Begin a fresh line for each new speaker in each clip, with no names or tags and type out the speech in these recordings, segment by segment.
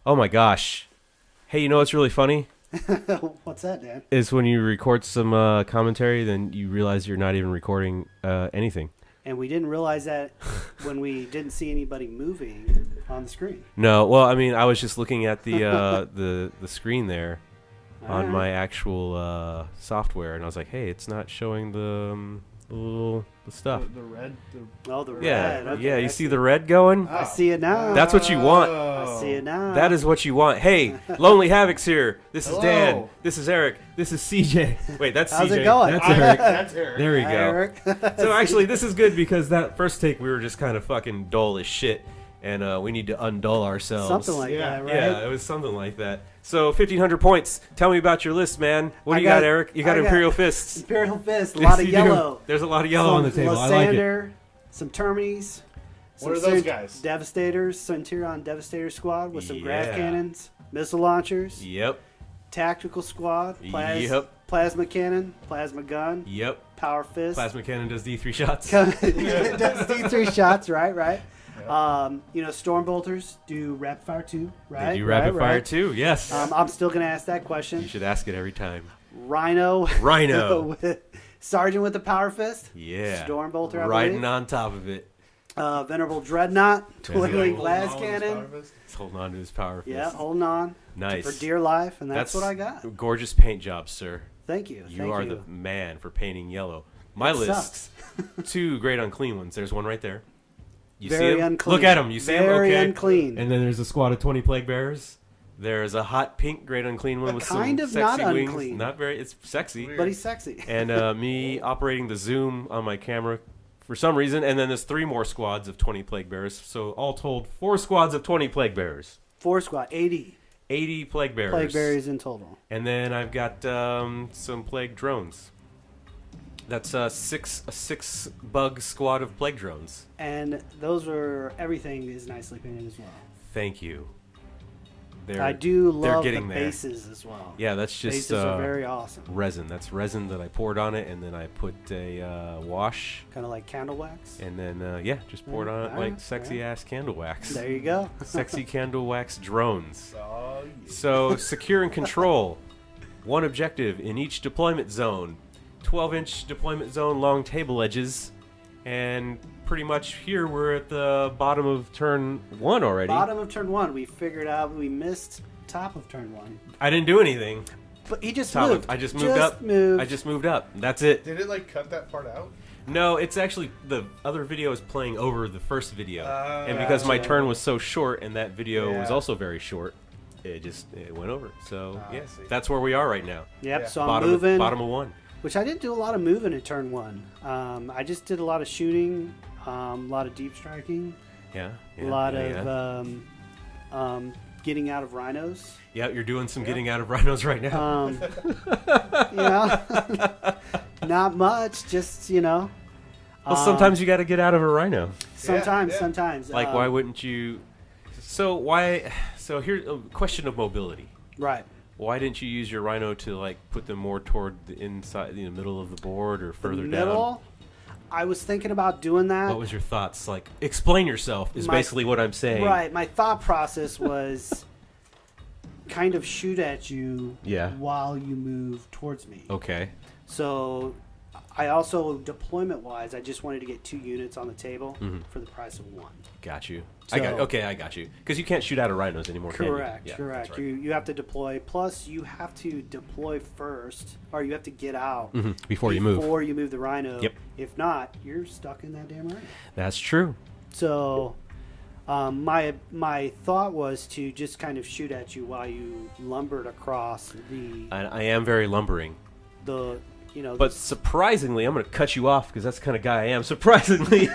Oh my gosh. Hey, you know what's really funny?
What's that, Dan?
Is when you record some commentary, then you realize you're not even recording anything.
And we didn't realize that when we didn't see anybody moving on the screen.
No, well, I mean, I was just looking at the screen there on my actual software, and I was like, hey, it's not showing the stuff.
The red.
The
Yeah,
red. Okay,
yeah. You see the red going?
I see it now.
That's what you want.
I see it now.
That is what you want. Hey, Lonely Havoc's here. This is
Hello.
Dan. This is Eric. This is CJ. Wait, that's
How's
CJ.
it going?
That's Eric.
That's Eric.
There we
Hi,
go.
Eric.
So actually, this is good because that first take we were just kind of fucking dull as shit, and we need to undull ourselves.
Something like that, right?
Yeah, it was something like that. So 1,500 points. Tell me about your list, man. What do you
got-
got, Eric? You got
I got-
Imperial Fists.
Imperial Fist, a
Yes,
lot of
you do.
yellow.
There's a lot of yellow on the table. I like it.
Lysander, some Termies.
What
some
are those guys?
Devastators, Centurion Devastator Squad with some graph
Yeah.
cannons, missile launchers,
Yep.
tactical squad,
Yep.
plasma cannon, plasma gun,
Yep.
power fist.
Plasma cannon does D3 shots.
Does D3 shots, right. Storm bolters do rapid fire too, right?
They do rapid fire
right.
too. Yes.
I'm still gonna ask that question.
You should ask it every time.
Rhino.
Rhino.
Sergeant with the power fist.
Yeah.
Storm bolter. I
Riding
believe.
on top of it.
Venerable dreadnought. Twiddling glass cannon.
He's holding on to his power fist.
Yeah, holding on.
Nice.
For dear life, and that's what I got.
Gorgeous paint job, sir.
Thank you.
You are the man for painting yellow. My
It
list, two great unclean ones. There's one right there. You
Very
see him?
unclean.
Look at him. You see him?
Very
Okay.
unclean.
And then there's a squad of 20 plague bearers. There's a hot pink great unclean one with
kind
some
of
sexy
not
wings.
unclean.
Not very. It's sexy.
But he's sexy.
And me operating the zoom on my camera for some reason. And then there's 3 more squads of 20 plague bearers. So all told, 4 squads of 20 plague bearers.
4 squad, 80
plague bearers.
plague berries in total.
And then I've got some plague drones. That's a six bug squad of plague drones.
And everything is nicely painted as well.
Thank you.
I do love the
getting there.
bases as well.
Yeah, that's just
Bases are very awesome.
resin. That's resin that I poured on it, and then I put a wash,
Kind of like candle wax.
and then just poured on it like
Alright,
sexy ass candle wax.
There you go.
Sexy candle wax drones.
Oh, yeah.
So secure and control. One objective in each deployment zone. 12-inch deployment zone, long table edges, and pretty much here we're at the bottom of turn 1 already.
Bottom of turn 1, we figured out we missed top of turn 1.
I didn't do anything.
But he just
Top
moved.
of, I just moved up. I just moved up. That's it.
Did it cut that part out?
No, it's actually the other video is playing over the first video,
Oh,
and because my
gotcha.
turn was so short and that video was
Yeah.
also very short, it went over. So
I
yeah,
see.
that's where we are right now.
Yep,
Yeah.
so I'm
Bottom
moving.
bottom of 1.
Which I didn't do a lot of moving in turn 1. I just did a lot of shooting, a lot of deep striking,
Yeah,
a lot of getting out of rhinos.
yeah. You're doing some getting out of rhinos right now.
Not much, just,
well, sometimes you got to get out of a rhino.
sometimes.
Like, why wouldn't you? So why? So here's a question of mobility.
Right.
Why didn't you use your rhino to put them more toward the inside, the middle of the board, or further
The
down?
middle, I was thinking about doing that.
What was your thoughts? Explain yourself is basically what I'm saying.
Right. My thought process was kind of shoot at you while you move towards me.
Okay.
So I also, deployment-wise, I just wanted to get 2 units on the table for the price of 1.
Got you.
So-
I got you. Because you can't shoot out of rhinos anymore, can you?
Correct,
Yeah,
correct.
that's right.
You have to deploy. Plus, you have to deploy first, or you have to get out
Before you move.
Before you move the rhino.
Yep.
If not, you're stuck in that damn rhino.
That's true.
So, my thought was to just kind of shoot at you while you lumbered across
I am very lumbering. But surprisingly, I'm going to cut you off because that's the kind of guy I am. Surprisingly,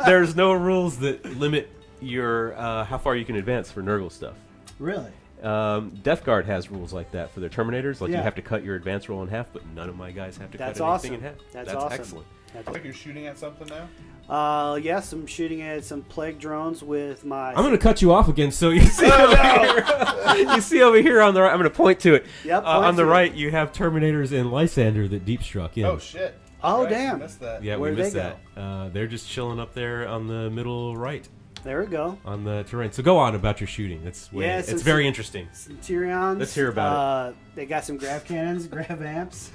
there's no rules that limit your how far you can advance for NURGLE stuff.
Really?
Death Guard has rules like that for their Terminators. You
Yeah.
have to cut your advance roll in half, but none of my guys have to
That's
cut anything
awesome.
in half.
That's awesome.
Excellent.
I think you're shooting at something now?
Yes, I'm shooting at some plague drones with my.
I'm going to cut you off again, so you see over here. You see over here on the right. I'm going to point to it.
Yep.
On the
point to
right, you have Terminators and Lysander that deep struck in.
Oh, shit.
Oh,
Right,
damn.
I missed that.
Yeah,
Where'd
we missed
they
that. They're just chilling up there on the middle right.
There we go.
on the terrain. So go on about your shooting. It's very interesting.
Centurions.
Let's hear about
it. They got some grav cannons, grav amps.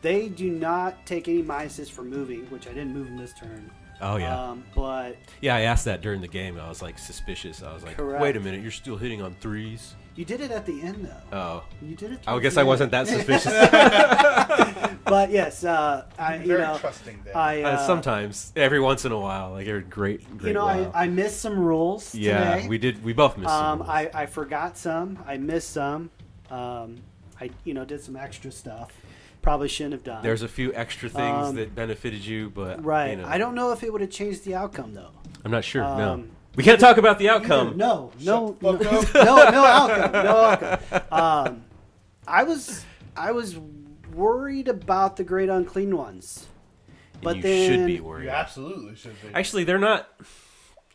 They do not take any minuses for moving, which I didn't move in this turn.
Oh, yeah.
But
yeah, I asked that during the game. I was like suspicious. I was like,
correct.
Wait a minute, you're still hitting on 3s?
You did it at the end, though.
Oh.
You did it.
I guess I wasn't that suspicious.
But yes,
Very trusting there.
Sometimes, every once in a while, like every great while.
I missed some rules today.
We both missed some rules.
I forgot some. I missed some. I did some extra stuff. Probably shouldn't have done.
There's a few extra things that benefited you, but
right. I don't know if it would have changed the outcome though.
I'm not sure. No, we can't talk about the outcome.
No outcome. I was worried about the great unclean ones, but
you
then
should be worried.
You absolutely should be.
Actually, they're not.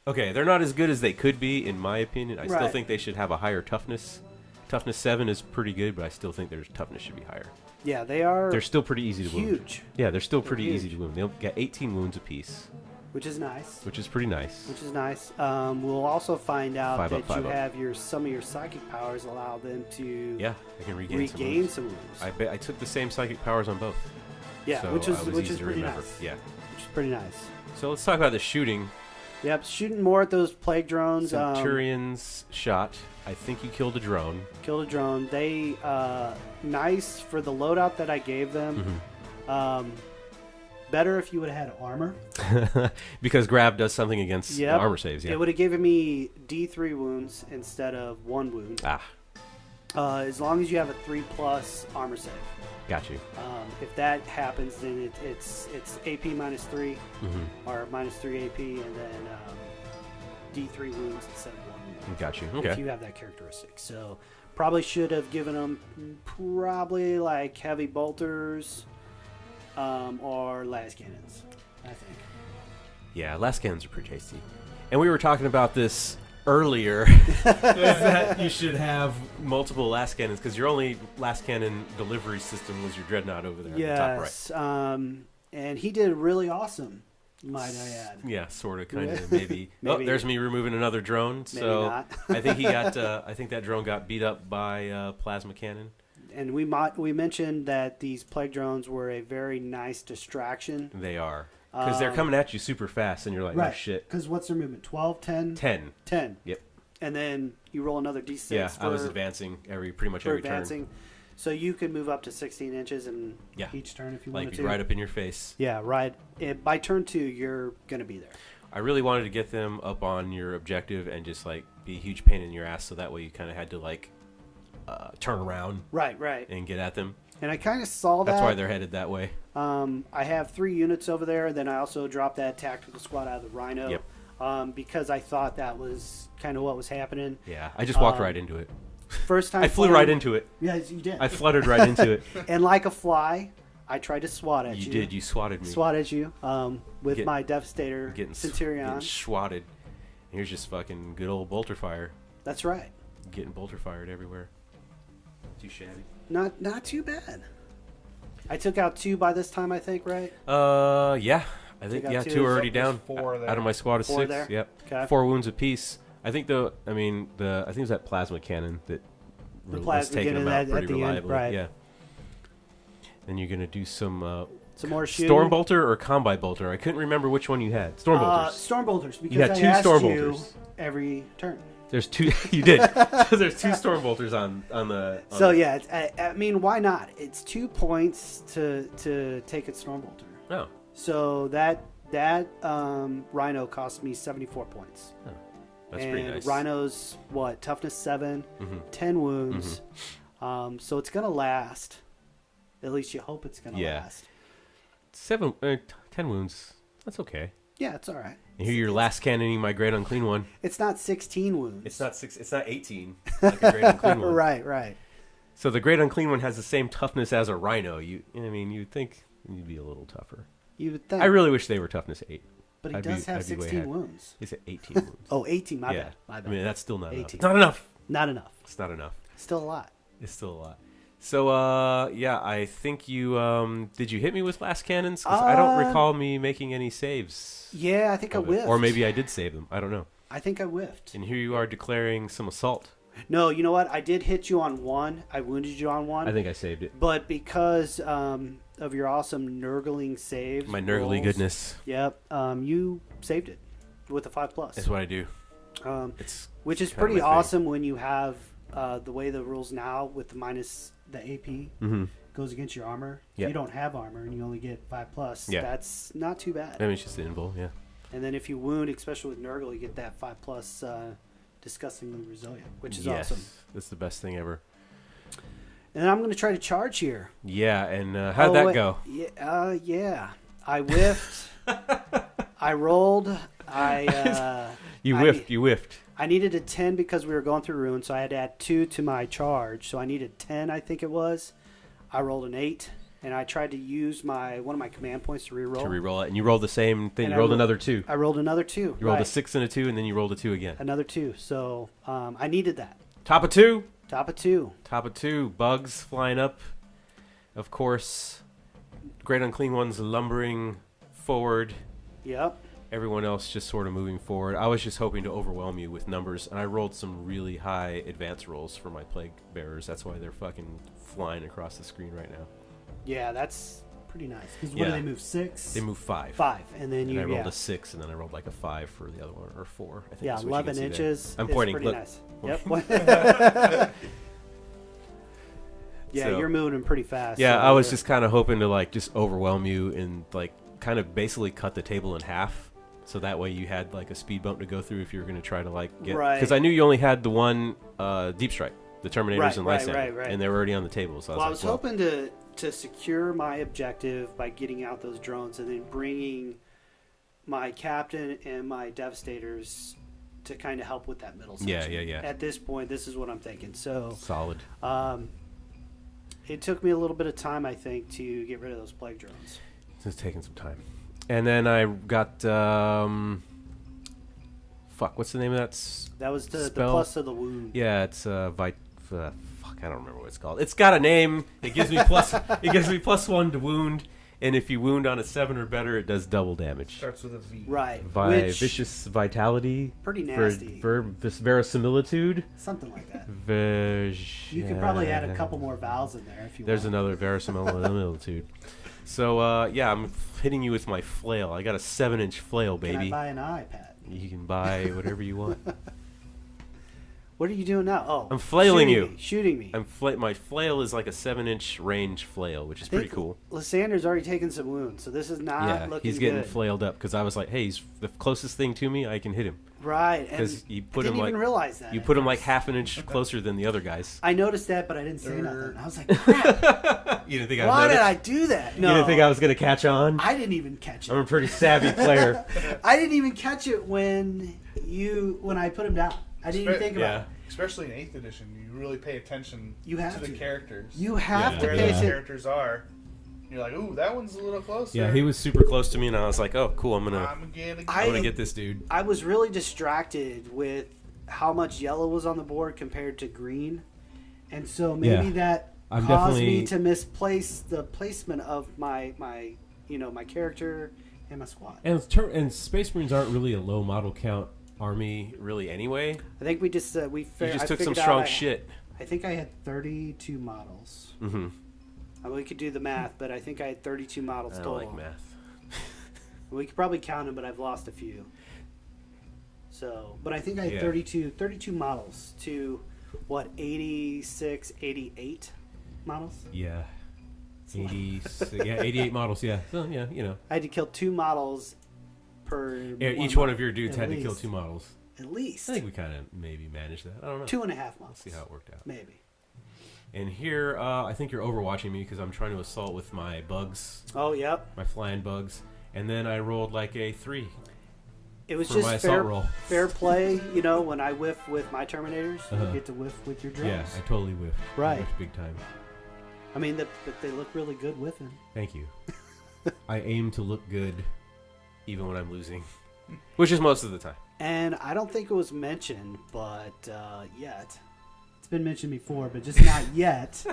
Okay, they're not as good as they could be, in my opinion. I still
Right.
think they should have a higher toughness. Toughness 7 is pretty good, but I still think their toughness should be higher.
Yeah, they are.
They're still pretty easy to wound.
Huge.
Yeah, they're still pretty
They're
easy
huge.
to wound. They'll get 18 wounds apiece,
which is nice.
which is pretty nice.
We'll also find out
5 up,
that
5
you
up.
have some of your psychic powers allow them to
Yeah, I can regain some wounds.
some wounds.
I took the same psychic powers on both.
Yeah,
so
which
I
is
was easy to
pretty
remember.
nice.
Yeah.
Which is pretty nice.
So let's talk about the shooting.
Yep, shooting more at those plague drones.
Centurions shot. I think you killed a drone.
Killed a drone. They nice for the loadout that I gave them.
Mm-hmm.
Better if you would have had armor.
Because grab does something against the armor saves. Yeah.
It would have given me D3 wounds instead of 1 wound. As long as you have a 3+ armor save.
Got you.
If that happens, then it's AP -3 or -3 AP, and then D3 wounds instead of 1 wound.
Got you.
If
Okay.
you have that characteristic. So probably should have given them like heavy bolters or las cannons, I think.
Yeah, las cannons are pretty tasty. And we were talking about this earlier, is that you should have multiple las cannons, because your only las cannon delivery system was your dreadnought over there at the top right.
Yes, and he did really awesome, might I add.
Yeah, sort of, kind of, maybe.
Maybe.
Oh, there's me removing another drone.
Maybe
So
not.
I think he got. I think that drone got beat up by plasma cannon.
And we mentioned that these plague drones were a very nice distraction.
They are, because they're coming at you super fast, and you're like,
Right.
oh shit.
Because what's their movement? 12, 10?
10.
10.
Yep.
And then you roll another D6
Yeah,
for,
I was advancing pretty much
for
every
advancing. So you could move up to 16 inches in
Yeah.
each turn if you
turn.
wanted
Like
to.
right up in your face.
Yeah, right. By turn 2, you're going to be there.
I really wanted to get them up on your objective and just like be a huge pain in your ass, so that way you kind of had to like turn around
Right, right.
and get at them.
And I kind of saw that.
That's why they're headed that way.
I have 3 units over there. Then I also dropped that tactical squad out of the Rhino.
Yep.
Because I thought that was kind of what was happening.
Yeah, I just walked right into it.
First time
I flew right into it.
Yeah, you did.
I fluttered right into it.
And like a fly, I tried to swat at you.
You did. You swatted me.
Swat at you with my Devastator Centurion.
Getting swatted. Here's just fucking good old bolter fire.
That's right.
Getting bolter fired everywhere. Too shabby.
Not too bad. I took out 2 by this time, I think, right?
Yeah. I think
Took out
2 are already
There's
down.
4 there.
Out of my squad of
4
6.
there?
Yep.
Okay.
4 wounds apiece. I think I think it was that plasma cannon that was
plasma
taking
cannon
them out
at
pretty
the end,
reliably.
right.
Yeah. Then you're gonna do some
more shooting.
storm bolter or combi bolter. I couldn't remember which one you had. Storm bolters.
Storm bolters. Because
had
I
2
asked
storm
you
bolters.
every turn.
There's 2. You did. There's 2 storm bolters on the.
So yeah, I mean, why not? It's 2 points to take a storm bolter.
Oh.
So that Rhino cost me 74 points.
Oh. That's
and
pretty nice.
Rhino's what? Toughness 7, 10 wounds. So it's gonna last. At least you hope it's gonna last.
10 wounds. That's okay.
Yeah, it's all right.
And here you're last cannoning my great unclean one.
It's not 16 wounds.
It's not 6. It's not 18. Like a great unclean one.
Right.
So the great unclean one has the same toughness as a rhino. You'd think you'd be a little tougher.
You would think.
I really wish they were toughness 8.
But he does have 16 wounds.
He's at 18 wounds.
Oh, 18. My
Yeah.
bad. My bad.
I mean, that's still not enough.
18.
It's not enough.
Not enough.
It's not enough.
Still a lot.
It's still a lot. So, yeah, I think you, did you hit me with last cannons? Because I don't recall me making any saves.
Yeah, I think I whiffed.
Or maybe I did save them. I don't know.
I think I whiffed.
And here you are declaring some assault.
No, you know what? I did hit you on one. I wounded you on one.
I think I saved it.
But because of your awesome nurgling saves.
My nurgly goodness.
Yep. You saved it with a 5+.
That's what I do.
Which is pretty awesome when you have the way the rules now with the minus the AP goes against your armor. If you don't have armor and you only get 5+, that's not too bad.
I mean, it's just the invul, yeah.
And then if you wound, especially with Nurgle, you get that 5+, disgustingly resilient, which is awesome.
That's the best thing ever.
And I'm going to try to charge here.
Yeah, and how'd that go?
Yeah. I whiffed. I rolled.
You whiffed.
I needed a 10 because we were going through ruins, so I had to add 2 to my charge. So I needed 10, I think it was. I rolled an 8, and I tried to use one of my command points to reroll.
To reroll it, and you rolled the same thing. And you rolled another 2.
I rolled another 2.
You rolled a 6 and a 2, and then you rolled a 2 again.
Another 2. So I needed that.
Top of 2.
Top of 2.
Top of 2. Bugs flying up. Of course. Great Unclean Ones lumbering forward.
Yep.
Everyone else just sort of moving forward. I was just hoping to overwhelm you with numbers, and I rolled some really high advance rolls for my Plague Bearers. That's why they're fucking flying across the screen right now.
Yeah, that's pretty nice. Because what do they move? 6?
They move 5.
5, and then
I rolled a 6, and then I rolled like a 5 for the other one, or 4. I think.
Yeah, 11 inches.
I'm pointing.
Pretty nice. Yep. Yeah,
so,
you're moving pretty fast.
Yeah, I was just kind of hoping to like just overwhelm you and like kind of basically cut the table in half. So that way you had like a speed bump to go through if you were going to try to like get... Because I knew you only had the one Deep Strike, the Terminators and Lysander, and they were already on the table. So
I was hoping to secure my objective by getting out those drones and then bringing my Captain and my Devastators to kind of help with that middle section.
Yeah.
At this point, this is what I'm thinking. So
solid.
It took me a little bit of time, I think, to get rid of those Plague drones.
It's taking some time. And then I got, what's the name of that spell?
That was the plus of the wound.
Yeah, it's I don't remember what it's called. It's got a name. It gives me +1 to wound, and if you wound on a 7 or better, it does double damage.
Starts with a V.
Right.
Vicious Vitality.
Pretty nasty.
This Verisimilitude.
Something like that.
You
could probably add a couple more vowels in there if you want.
There's another Verisimilitude. So, I'm hitting you with my flail. I got a 7-inch flail, baby.
Can I buy an iPad?
You can buy whatever you want.
What are you doing now? Oh,
I'm flailing
shooting me.
My flail is like a 7-inch range flail, which is pretty cool.
Lysander's already taken some wounds, so this is not looking good.
He's getting flailed up because I was like, hey, he's the closest thing to me. I can hit him.
Right,
because you put
him
even
realize that.
You put him like half an inch closer than the other guys.
I noticed that, but I didn't say nothing. I was like, crap.
You didn't think
Why did I do that? No.
You didn't think I was going to catch on?
I didn't even catch it.
I'm a pretty savvy player.
I didn't even catch it when I put him down. I didn't even think about it.
Especially in 8th edition, you really pay attention to the characters.
You have to
where
pay
those characters are. You're like, ooh, that one's a little closer.
Yeah, he was super close to me, and I was like, oh, cool, I'm gonna get this dude.
I was really distracted with how much yellow was on the board compared to green, and so maybe that caused me to misplace the placement of my character and my squad.
And Space Marines aren't really a low model count army, really. Anyway,
I think we just
you just took some strong shit.
I think I had 32 models.
Mm-hmm.
We could do the math, but I think I had 32 models total.
I don't like math.
We could probably count them, but I've lost a few. So, but I think I had 32 models to, 86, 88 models?
Yeah. 88 models, yeah. So, yeah,
I had to kill 2 models per
each one of your dudes had to kill 2 models.
At least.
I think we kind of maybe managed that. I don't know.
2.5 models.
Let's see how it worked out.
Maybe.
And here, I think you're overwatching me because I'm trying to assault with my bugs.
Oh, yep.
My flying bugs. And then I rolled like a 3.
It was just fair play, when I whiff with my Terminators, you get to whiff with your drones.
Yeah, I totally whiffed.
Right.
I whiffed big time.
I mean, but they look really good whiffing.
Thank you. I aim to look good even when I'm losing, which is most of the time.
And I don't think it was mentioned, but yet, it's been mentioned before, but just not yet.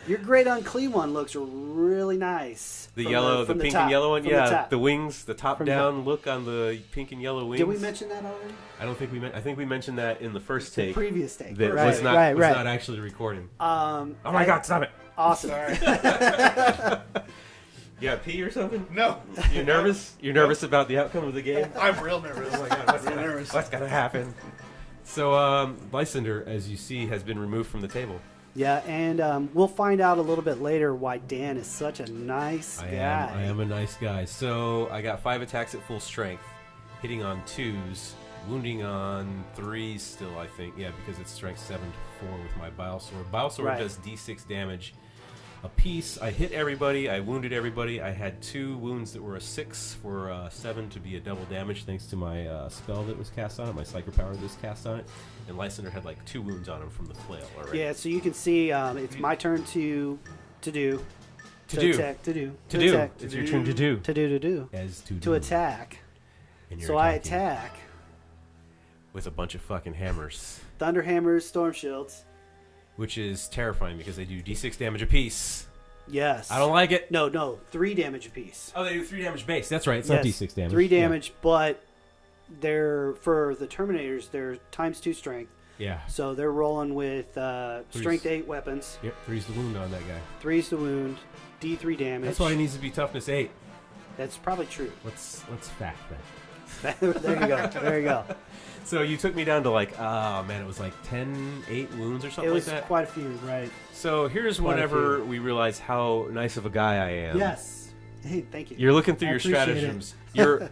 Your Great Unclean one looks really nice.
The yellow, the pink and yellow one? Yeah, the wings, the top-down look on the pink and yellow wings.
Did we mention that already?
I don't think we I think we mentioned that in the first take.
The previous take.
That was not actually recording.
Oh
my God, stop it.
Awesome.
You got pee or something?
No.
You're nervous? You're nervous about the outcome of the game?
I'm real nervous.
Oh my God, what's going to happen? So, Lysander, as you see, has been removed from the table.
Yeah, and we'll find out a little bit later why Dan is such a nice guy.
I am a nice guy. So, I got 5 attacks at full strength, hitting on 2s, wounding on 3s still, I think. Yeah, because it's strength 7 to 4 with my Bile Sword. Bile Sword does d6 damage a piece. I hit everybody. I wounded everybody. I had 2 wounds that were a 6 for 7 to be a double damage thanks to my spell that was cast on it, my Psycho Power that was cast on it. And Lysander had like 2 wounds on him from the flail already.
Yeah, so you can see it's my turn to do.
It's your turn to do.
To attack. So I attack.
With a bunch of fucking hammers.
Thunder hammers, storm shields.
Which is terrifying because they do d6 damage apiece.
Yes.
I don't like it.
No, 3 damage apiece.
Oh, they do 3 damage base. That's right. It's not d6 damage.
3 damage, but they're for the Terminators. They're ×2 strength.
Yeah.
So they're rolling with strength 8 weapons.
Yep. 3's the wound on that guy.
3's the wound. D3 damage.
That's why he needs to be toughness 8.
That's probably true.
Let's fact that.
There you go. There you go.
So you took me down to like, oh man, it was like 8 wounds or something like that?
It was quite a few, right.
So here's whenever we realize how nice of a guy I am.
Yes. Hey, thank you.
You're looking through your stratagems. I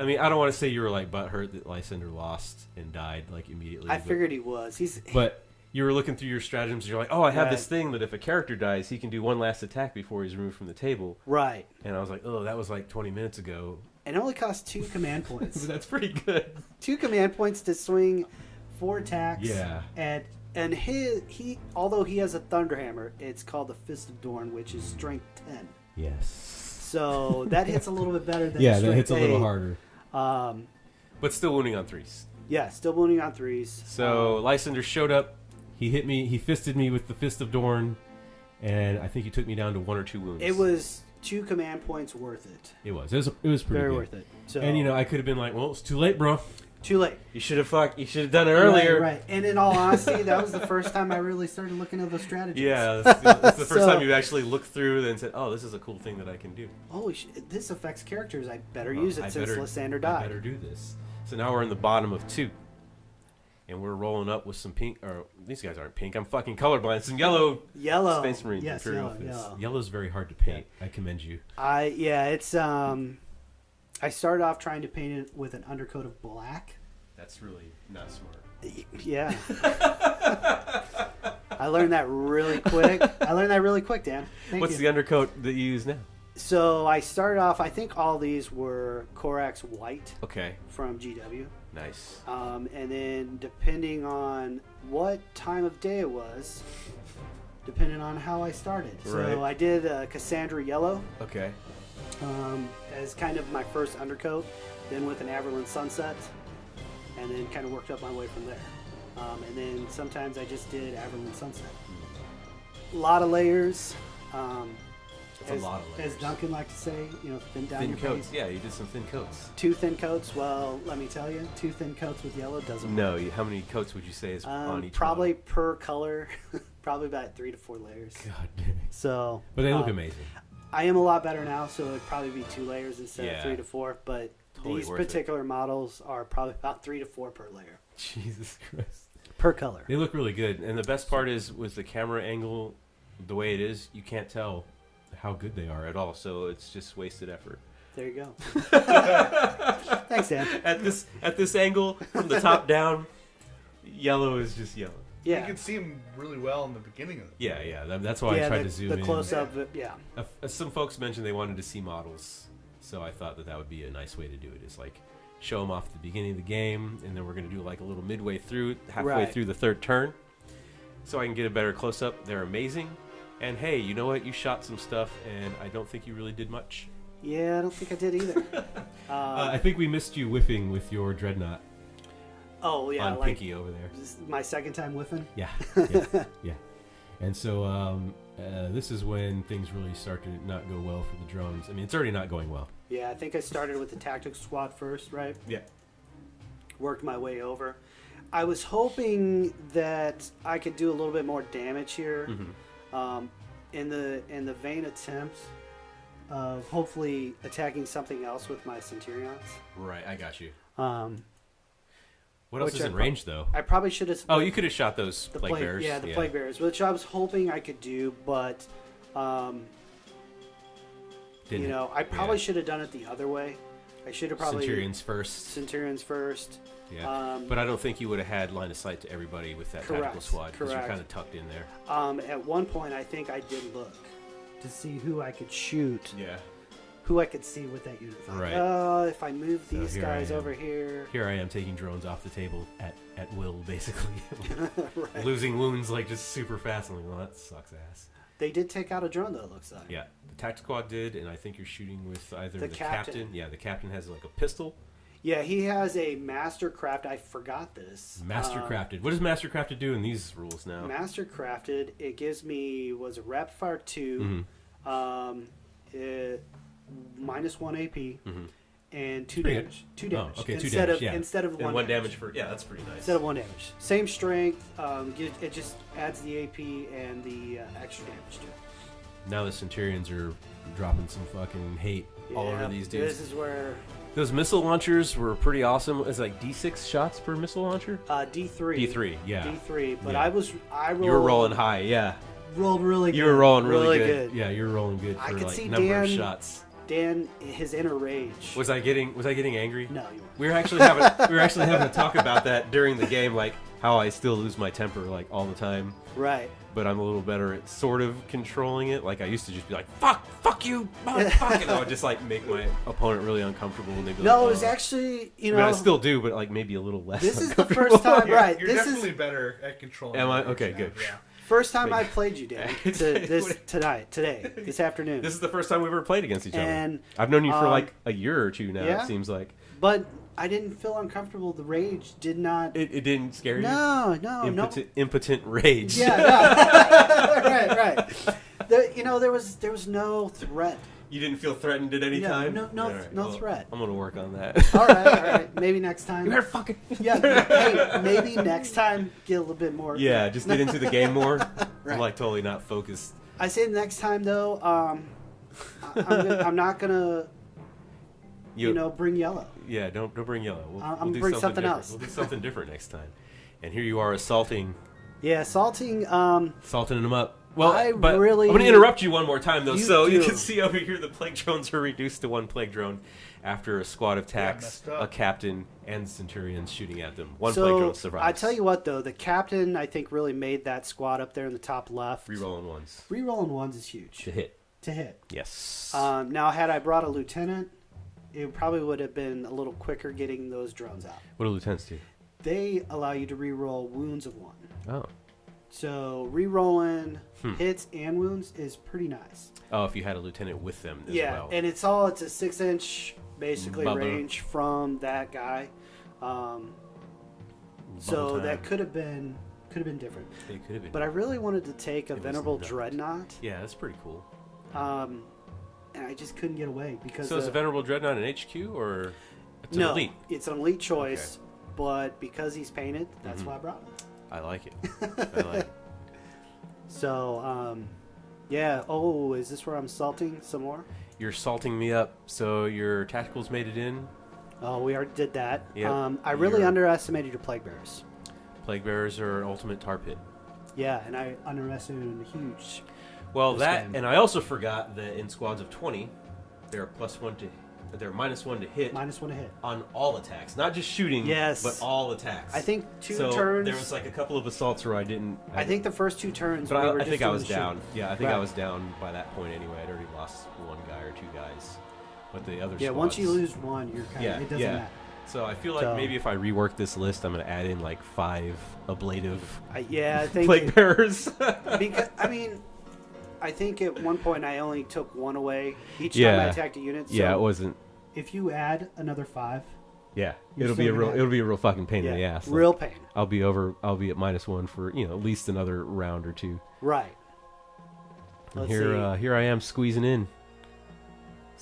don't want to say you were like butthurt that Lysander lost and died like immediately.
I figured he was.
But you were looking through your stratagems and you're like, oh, I have this thing that if a character dies, he can do one last attack before he's removed from the table.
Right.
And I was like, oh, that was like 20 minutes ago.
It only costs 2 command points.
But that's pretty good.
2 command points to swing 4 attacks.
Yeah.
And he although he has a Thunderhammer, it's called the Fist of Dorn, which is strength 10.
Yes.
So that hits a little bit better than
that hits a little harder.
But
still wounding on 3s.
Yeah, still wounding on 3s.
So Lysander showed up. He hit me. He fisted me with the Fist of Dorn, and I think he took me down to 1 or 2 wounds.
It was 2 command points worth it.
It was pretty
very
good.
worth it. So,
and I could have been like, well, it's too late, bro.
Too late.
You should have done it earlier.
Right. And in all honesty, that was the first time I really started looking at the strategies.
Yeah, that's the first time you actually looked through and said, oh, this is a cool thing that I can do.
Oh, this affects characters. I better use it since Lysander died.
I better do this. So now we're in the bottom of 2. And we're rolling up with some pink, or these guys aren't pink. I'm fucking colorblind. Some yellow.
Space
Marine Imperial.
Yellow.
Yellow's very hard to paint. Yeah. I commend you.
It's I started off trying to paint it with an undercoat of black.
That's really not smart.
Yeah. I learned that really quick. Dan.
What's the undercoat that you use now?
So I started off, I think all these were Corax White.
Okay.
From GW.
Nice.
And then depending on what time of day it was, depending on how I started.
Right.
So I did Cassandra Yellow.
Okay.
As kind of my first undercoat, then with an Averland Sunset, and then kind of worked up my way from there. And then sometimes I just did Averland Sunset. A lot of layers.
That's a lot of layers.
As Duncan liked to say, thin down your
coats.
face.
Yeah, you did some thin coats.
2 thin coats. Well, let me tell you, 2 thin coats with yellow doesn't work.
No, how many coats would you say is on each
probably
model?
Per color, probably about 3 to 4 layers.
God damn it.
So,
but they look amazing.
I am a lot better now, so it'd probably be 2 layers instead of 3 to 4. But
totally
these particular models are probably about 3 to 4 per layer.
Jesus Christ.
Per color.
They look really good, and the best part is with the camera angle, the way it is, you can't tell how good they are at all. So it's just wasted effort.
There you go. Thanks, Dan.
At this angle, from the top down, yellow is just yellow.
Yeah,
you can see them really well in the beginning of it.
Yeah. That's why I tried to zoom in.
The close up, yeah.
Some folks mentioned they wanted to see models, so I thought that would be a nice way to do it. Is like show them off at the beginning of the game, and then we're going to do like a little midway through, halfway through the 3rd turn, so I can get a better close up. They're amazing, and hey, you know what? You shot some stuff, and I don't think you really did much.
Yeah, I don't think I did either.
I think we missed you whiffing with your dreadnought.
Oh yeah,
on Pinky over there.
My second time whiffing.
Yeah. Yeah. And so this is when things really start to not go well for the drones. I mean, it's already not going well.
Yeah, I think I started with the tactics squad first, right?
Yeah.
Worked my way over. I was hoping that I could do a little bit more damage here, in the vain attempt of hopefully attacking something else with my Centurions.
Right, I got you. What else
Which
is in range, though?
I probably should have...
Oh, you could have shot those plague bearers.
Yeah, the plague bearers, which I was hoping I could do, but, you know, I probably should have done it the other way. I should have probably...
Centurions first. Yeah, but I don't think you would have had line of sight to everybody with that tactical squad, because you're kind of tucked in there.
At one point, I think I did look to see who I could shoot.
Yeah.
Who I could see with that unit.
Right.
If I move these guys over here.
Here I am taking drones off the table at will, basically.
Right.
Losing wounds like just super fast. I'm like, well, that sucks ass.
They did take out a drone, though, it looks like.
Yeah, the tactical squad did, and I think you're shooting with either the captain. Yeah, the captain has like a pistol.
Yeah, he has a Mastercraft. I forgot this.
Mastercrafted. What does Mastercrafted do in these rules now?
Mastercrafted, it gives me, was a Rapid Fire 2, -1 AP, and 2 damage. 2 damage.
Oh, okay, 2 damage.
Instead of 1
1 damage for... Yeah, that's pretty nice.
Instead of 1 damage. Same strength. It just adds the AP and the extra damage to it.
Now the Centurions are dropping some fucking hate all over these dudes.
This is where...
Those missile launchers were pretty awesome. It's like D6 shots per missile launcher?
D3.
D3, yeah.
D3, but
yeah.
I rolled...
You were rolling high, yeah.
Rolled really good.
You were rolling really good. Yeah, you were rolling good for like number of shots.
Dan, his inner rage.
Was I getting angry?
No, you weren't.
We were actually having a talk about that during the game, like how I still lose my temper like all the time.
Right.
But I'm a little better at sort of controlling it. Like I used to just be like, fuck you, motherfucker. And I would just like make my opponent really uncomfortable when they'd be like,
no, it was actually, you know.
I mean, I still do, but like maybe a little less.
This is the first time, right?
You're definitely better at controlling.
Am I? Okay, good.
Yeah.
First time I played you, Dan. Today, this afternoon.
This is the first time we've ever played against each other.
And
I've known you for like a year or two now. Yeah? It seems like.
But I didn't feel uncomfortable. The rage did not.
It didn't scare you.
No.
Impotent rage.
Yeah. No. right. There was no threat.
You didn't feel threatened at any time?
No threat.
I'm going to work on that.
All right. Maybe next time.
You better fucking...
Yeah, hey, maybe next time get a little bit more...
Yeah, just get into the game more.
Right.
I'm like totally not focused.
I say next time, though, I'm not going to, bring yellow.
Yeah, don't bring yellow.
We'll do bring something else.
We'll do something different next time. And here you are assaulting...
Yeah, assaulting...
Salting them up. Well, I'm going to interrupt you one more time, though, you can see over here the plague drones are reduced to 1 plague drone after a squad of tax, a captain, and centurions shooting at them. One plague drone survives.
I tell you what, though, the captain, I think, really made that squad up there in the top left.
Rerolling ones.
Rerolling ones is huge.
To hit.
Yes. Now, had I brought a lieutenant, it probably would have been a little quicker getting those drones out.
What do lieutenants do?
They allow you to reroll wounds of 1.
Oh.
So re-rolling hits and wounds is pretty nice.
Oh, if you had a lieutenant with them as well.
Yeah, and it's a 6-inch basically range from that guy. So that could have been different.
It could have been.
But I really wanted to take a Venerable Dreadnought.
Yeah, that's pretty cool.
And I just couldn't get away because.
So is a Venerable Dreadnought an HQ or it's an elite?
It's an elite choice, but because he's painted, that's why I brought him.
I like it. I like it.
So, yeah. Oh, is this where I'm salting some more?
You're salting me up. So your tacticals made it in?
Oh, we already did that.
Yep.
I really underestimated your Plague Bearers.
Plague Bearers are an ultimate tar pit.
Yeah, and I underestimated the huge.
Well, and I also forgot that in squads of 20, they're -1 to hit.
-1 to hit.
On all attacks. Not just shooting, but all attacks.
I think two turns.
There was like a couple of assaults where I didn't...
I think the first 2 turns...
But I think I was down. Yeah, I think I was down by that point anyway. I'd already lost 1 guy or 2 guys. But the other squads...
once you lose 1, you're kind of... It doesn't matter.
So I feel like maybe if I rework this list, I'm going to add in like 5 ablative
I think
Plague Bearers.
Because, I think at one point I only took 1 away each time I attacked a unit. So
yeah, it wasn't...
If you add another 5,
Yeah, it'll be a real fucking pain in the ass.
Real pain.
I'll be at -1 for at least another round or two.
Right.
And here I am squeezing it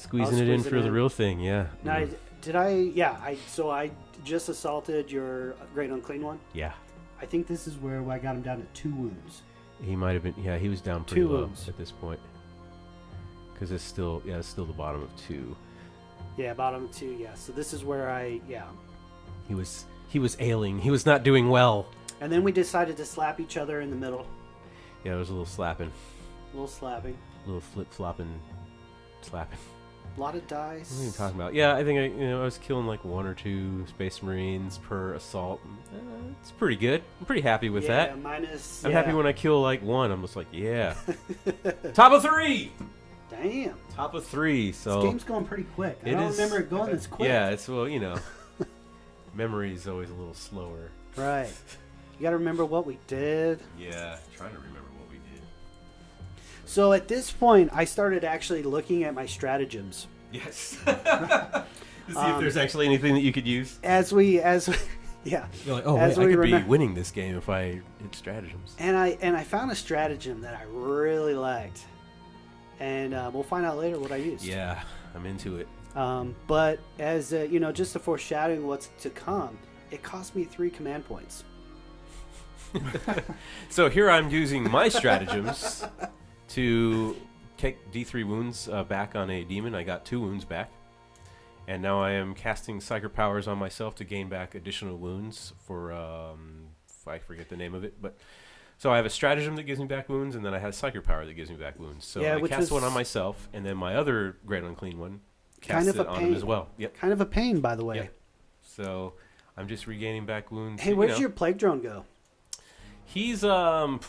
in for the real thing. Yeah.
Now, did I? Yeah. I just assaulted your Great Unclean One.
Yeah.
I think this is where I got him down to 2 wounds.
He might have been. Yeah, he was down pretty low at this point. Because it's still the bottom of 2.
Yeah, bottom of 2. Yeah. So this is where
He was ailing. He was not doing well.
And then we decided to slap each other in the middle.
Yeah, there was a little slapping.
A little slapping.
A little flip-flopping, slapping.
A lot of dice.
What are you talking about? Yeah, I think I was killing like 1 or 2 Space Marines per assault. It's pretty good. I'm pretty happy with that. I'm happy when I kill like 1. I'm just like, yeah. Top of 3!
Damn.
Top of 3. So
this game's going pretty quick. I don't remember it going this quick.
Yeah, it's memory is always a little slower.
Right. You got to remember what we did.
Yeah, trying to remember what we did.
So at this point, I started actually looking at my stratagems.
Yes. To see if there's actually anything that you could use.
Yeah.
You're like, I could be winning this game if I did stratagems.
And I found a stratagem that I really liked. And we'll find out later what I used.
Yeah, I'm into it.
But as just a foreshadowing what's to come, it cost me 3 command points.
So here I'm using my stratagems to take D3 wounds back on a demon. I got 2 wounds back. And now I am casting Psyker Powers on myself to gain back additional wounds for, I forget the name of it. But so I have a stratagem that gives me back wounds, and then I have a Psyker Power that gives me back wounds. So I cast one on myself, and then my other Great Unclean One cast it on him as well. Yep.
Kind of a pain, by the way.
Yep. So I'm just regaining back wounds.
Hey, where did your Plague Drone go?
He's trying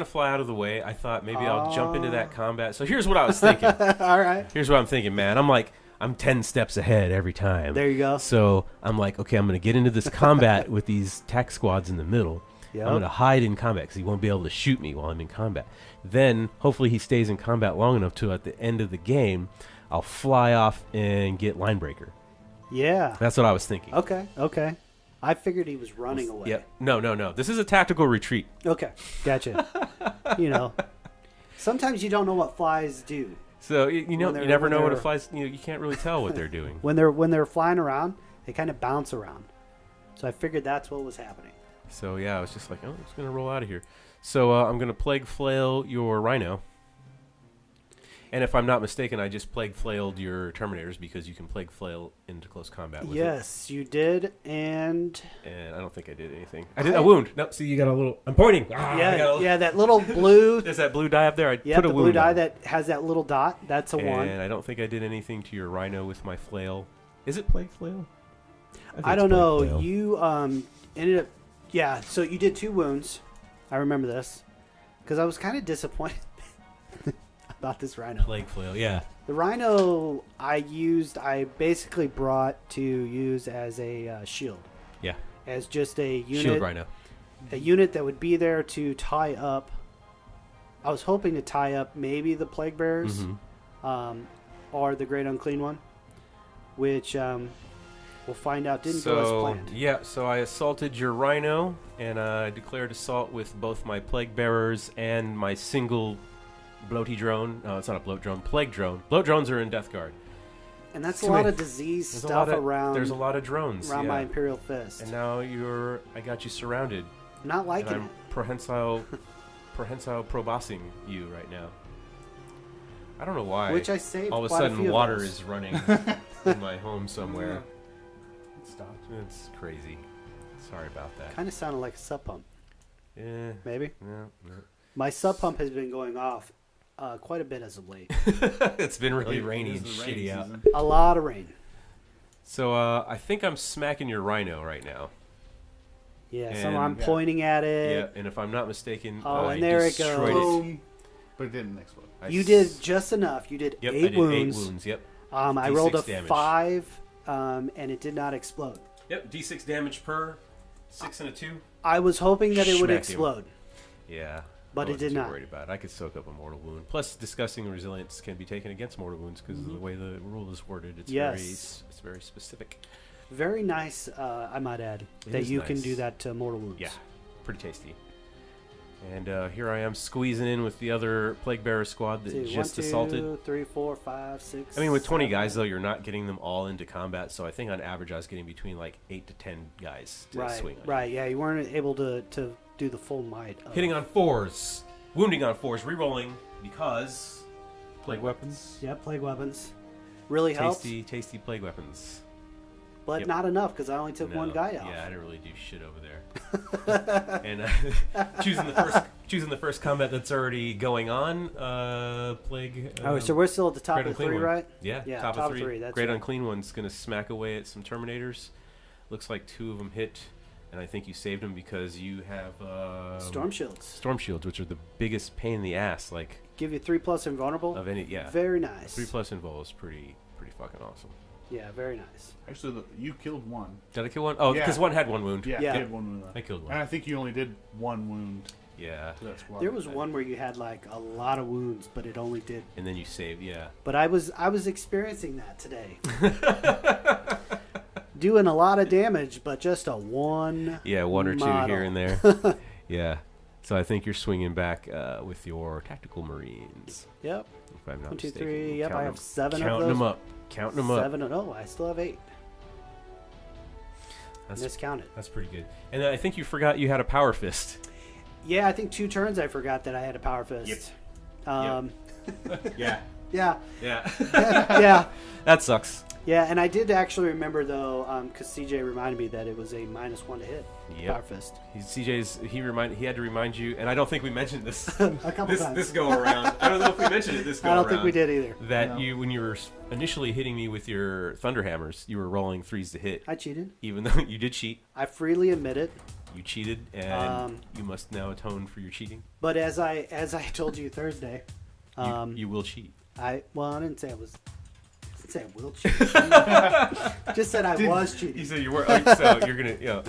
to fly out of the way. I thought maybe I'll jump into that combat. So here's what I was thinking.
All right.
Here's what I'm thinking, man. I'm 10 steps ahead every time.
There you go.
So I'm like, okay, I'm going to get into this combat with these tack squads in the middle. Yep. I'm going to hide in combat because he won't be able to shoot me while I'm in combat. Then hopefully he stays in combat long enough to at the end of the game, I'll fly off and get Linebreaker.
Yeah.
That's what I was thinking.
Okay. I figured he was running away.
Yep. No. This is a tactical retreat.
Okay. Gotcha. Sometimes you don't know what flies do.
So you never know what a flies. You can't really tell what they're doing.
when they're flying around, they kind of bounce around. So I figured that's what was happening.
So yeah, I was just like, I'm just gonna roll out of here. So I'm gonna Plague Flail your Rhino. And if I'm not mistaken, I just Plague Flailed your Terminators because you can Plague Flail into close combat with it.
Yes, you did, and
I don't think I did anything. I did a wound. No, see, you got a little... I'm pointing.
Yeah, that little blue...
There's that blue die up there. I put a wound
the blue die that has that little dot. That's a 1.
And I don't think I did anything to your Rhino with my flail. Is it Plague Flail?
I don't know. Flail. You ended up... Yeah, so you did 2 wounds. I remember this. Because I was kind of disappointed about this Rhino.
Plague Flail, yeah.
The Rhino I basically brought to use as a shield.
Yeah.
As just a unit.
Shield Rhino.
A unit that would be there to tie up. I was hoping to tie up maybe the Plague Bearers or the Great Unclean One, which we'll find out didn't go as planned.
Yeah, so I assaulted your Rhino, and I declared assault with both my Plague Bearers and my single bloaty drone. No, it's not a bloat drone. Plague drone. Bloat drones are in Death Guard.
And that's a lot of disease stuff around.
There's a lot of drones
around my Imperial Fist.
And now I got you surrounded.
Not liking
I'm prehensile probossing you right now. I don't know why.
Which I saved.
All of a sudden, water is running in my home somewhere. It stopped. It's crazy. Sorry about that.
Kind of sounded like a sub pump.
Yeah.
Maybe.
No.
My sub pump has been going off quite a bit as of late.
It's been really rainy and shitty out.
A lot of rain.
So I think I'm smacking your Rhino right now.
Yeah, so I'm pointing at it.
Yeah, and if I'm not mistaken,
and there it goes.
But it didn't explode.
You did just enough. You did 8 wounds.
8 wounds, yep.
I rolled a damage. 5, and it did not explode.
Yep, D6 damage per, 6 and a 2.
I was hoping that it would explode.
Yeah.
But it did not.
Worried about it. I could soak up a mortal wound. Plus, discussing resilience can be taken against mortal wounds because of the way the rule is worded. It's very specific.
Very nice, I might add, that you can do that to Mortal Wounds.
Yeah, pretty tasty. And here I am squeezing in with the other Plague Bearer squad that just assaulted.
1, 2, 3, 4, 5, 6.
I mean, with 20 guys, though, you're not getting them all into combat. So I think on average, I was getting between like 8 to 10 guys to swing on.
Right, yeah. You weren't able to do the full might.
Hitting on 4s, wounding on 4s, rerolling because plague weapons.
Yep, plague weapons. Really helps.
Tasty plague weapons.
But not enough because I only took one guy off.
Yeah, I didn't really do shit over there. And choosing the first combat that's already going on, plague.
So we're still at the top of 3, right?
Yeah, top of 3. That's Great Unclean One's gonna smack away at some Terminators. Looks like 2 of them hit, and I think you saved them because you have
Storm Shields.
Storm Shields, which are the biggest pain in the ass. Like
give you 3+ invulnerable.
Of any, yeah.
Very nice.
3+ invul is pretty fucking awesome.
Yeah, very nice.
Actually, you killed one.
Did I kill one? Oh, because one had 1 wound.
Yeah,
yeah.
You had 1 wound left.
I killed one.
And I think you only did 1 wound.
Yeah.
There was one where you had like a lot of wounds, but it only did.
And then you saved, yeah.
But I was experiencing that today. Doing a lot of damage, but just a 1.
Yeah, 1 or 2 here and there. Yeah. So I think you're swinging back with your Tactical Marines.
Yep.
If I'm not
1, 2,
mistaken.
3. Yep, I have 7 of those.
Counting them up. Counting them up.
7. Oh, I still have 8.
That's
miscounted.
That's pretty good. And I think you forgot you had a Power Fist.
Yeah, I think 2 turns I forgot that I had a Power Fist.
Yep. Yeah.
Yeah.
Yeah.
Yeah.
That sucks.
Yeah, and I did actually remember though, because CJ reminded me that it was a -1 to hit.
Yep.
Power Fist.
He had to remind you, and I don't think we mentioned this
a couple times.
This go around. I don't know if we mentioned it this go around.
I don't think we did either.
That when you were initially hitting me with your Thunderhammers, you were rolling 3s to hit.
I cheated.
Even though you did cheat.
I freely admit it.
You cheated, and you must now atone for your cheating.
But as I told you Thursday,
you will cheat.
I didn't say I was. I will cheat. Just said I was cheating.
You said you were. So you're gonna.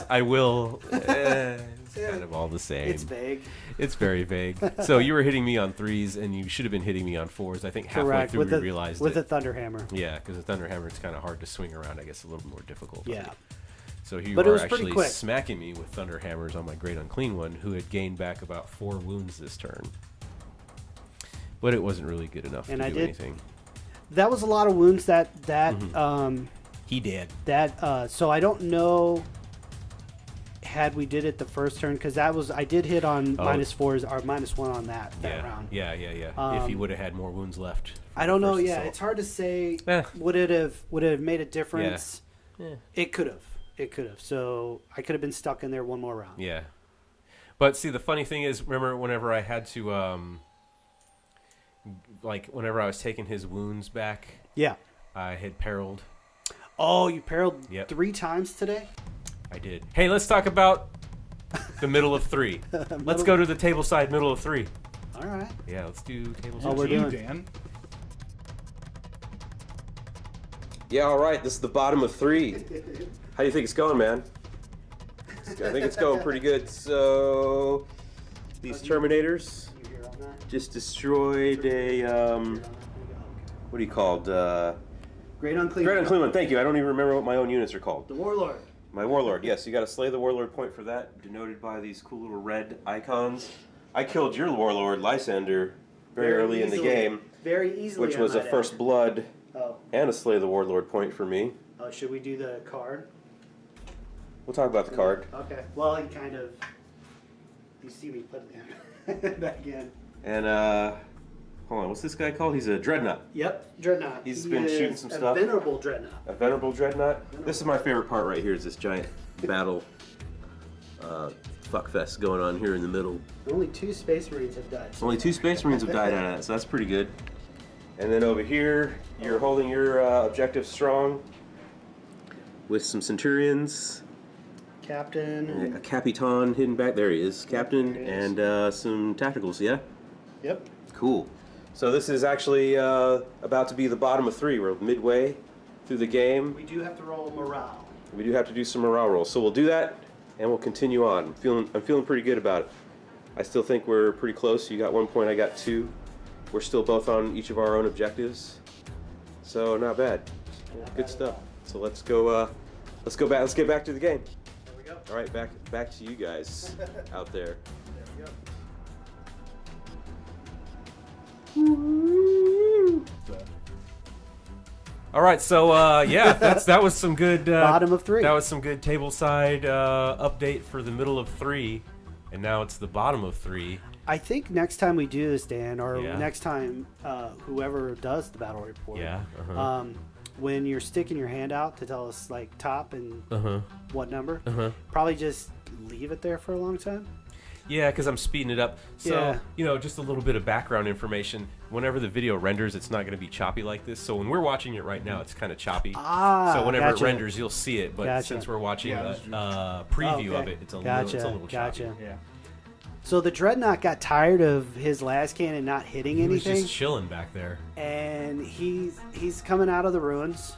I will. It's kind of all the same.
It's vague.
It's very vague. So you were hitting me on 3s, and you should have been hitting me on 4s. I think halfway through we realized
with a Thunderhammer.
Yeah, because a Thunderhammer is kind of hard to swing around. I guess a little more difficult.
Yeah.
So you were actually smacking me with Thunderhammers on my Great Unclean One, who had gained back about 4 wounds this turn. But it wasn't really good enough to do anything. That
was a lot of wounds that
he did.
So I don't know had we did it the first turn, because I did hit on -4s or -1 on that round.
Yeah. If he would have had more wounds left.
I don't know. Yeah, it's hard to say. Would it have made a difference? Yeah. It could have. So I could have been stuck in there one more round.
Yeah. But see, the funny thing is, remember whenever I had to whenever I was taking his wounds back, I had periled.
Oh, you periled 3 times today?
I did. Hey, let's talk about the middle of 3. Let's go to the tableside middle of 3.
All right.
Yeah, let's do tableside.
Oh, we're doing
Dan.
Yeah, all right. This is the bottom of 3. How do you think it's going, man? I think it's going pretty good. So these Terminators just destroyed a what do you called?
Great Unclean
One. Thank you. I don't even remember what my own units are called.
The Warlord.
My Warlord. Yes, you got to slay the Warlord point for that, denoted by these cool little red icons. I killed your Warlord, Lysander, very early in the game.
Very easily.
Which was a first blood and a slay the Warlord point for me.
Oh, should we do the card?
We'll talk about the card.
Okay. Well, he kind of. You see me put it back in.
And hold on, what's this guy called? He's a Dreadnought.
Yep, Dreadnought.
He's been shooting some stuff.
A venerable Dreadnought.
A venerable Dreadnought. This is my favorite part right here. Is this giant battle fuckfest going on here in the middle.
Only 2 Space Marines have died.
Only 2 Space Marines have died out of that, so that's pretty good. And then over here, you're holding your objective strong with some Centurions.
Captain.
A Capitan hidden back. There he is. Captain and some Tacticals, yeah?
Yep.
Cool. So this is actually about to be the bottom of 3. We're midway through the game.
We do have to roll morale.
We do have to do some morale rolls. So we'll do that, and we'll continue on. I'm feeling pretty good about it. I still think we're pretty close. You got 1 point, I got 2. We're still both on each of our own objectives. So not bad. Good stuff. So let's go. Let's go back. Let's get back to the game.
There we go.
All right, back to you guys out there.
There we go.
All right, so yeah, that was some good
bottom of 3.
That was some good tableside update for the middle of 3, and now it's the bottom of 3.
I think next time we do this, Dan, or next time whoever does the battle report, when you're sticking your hand out to tell us like top and what number, probably just leave it there for a long time.
Yeah, because I'm speeding it up. So, just a little bit of background information. Whenever the video renders, it's not going to be choppy like this. So when we're watching it right now, it's kind of choppy. So whenever it renders, you'll see it. But since we're watching a preview of it, it's a little choppy.
Yeah.
So the Dreadnought got tired of his las cannon not hitting anything.
He was just chilling back there.
And he's coming out of the ruins.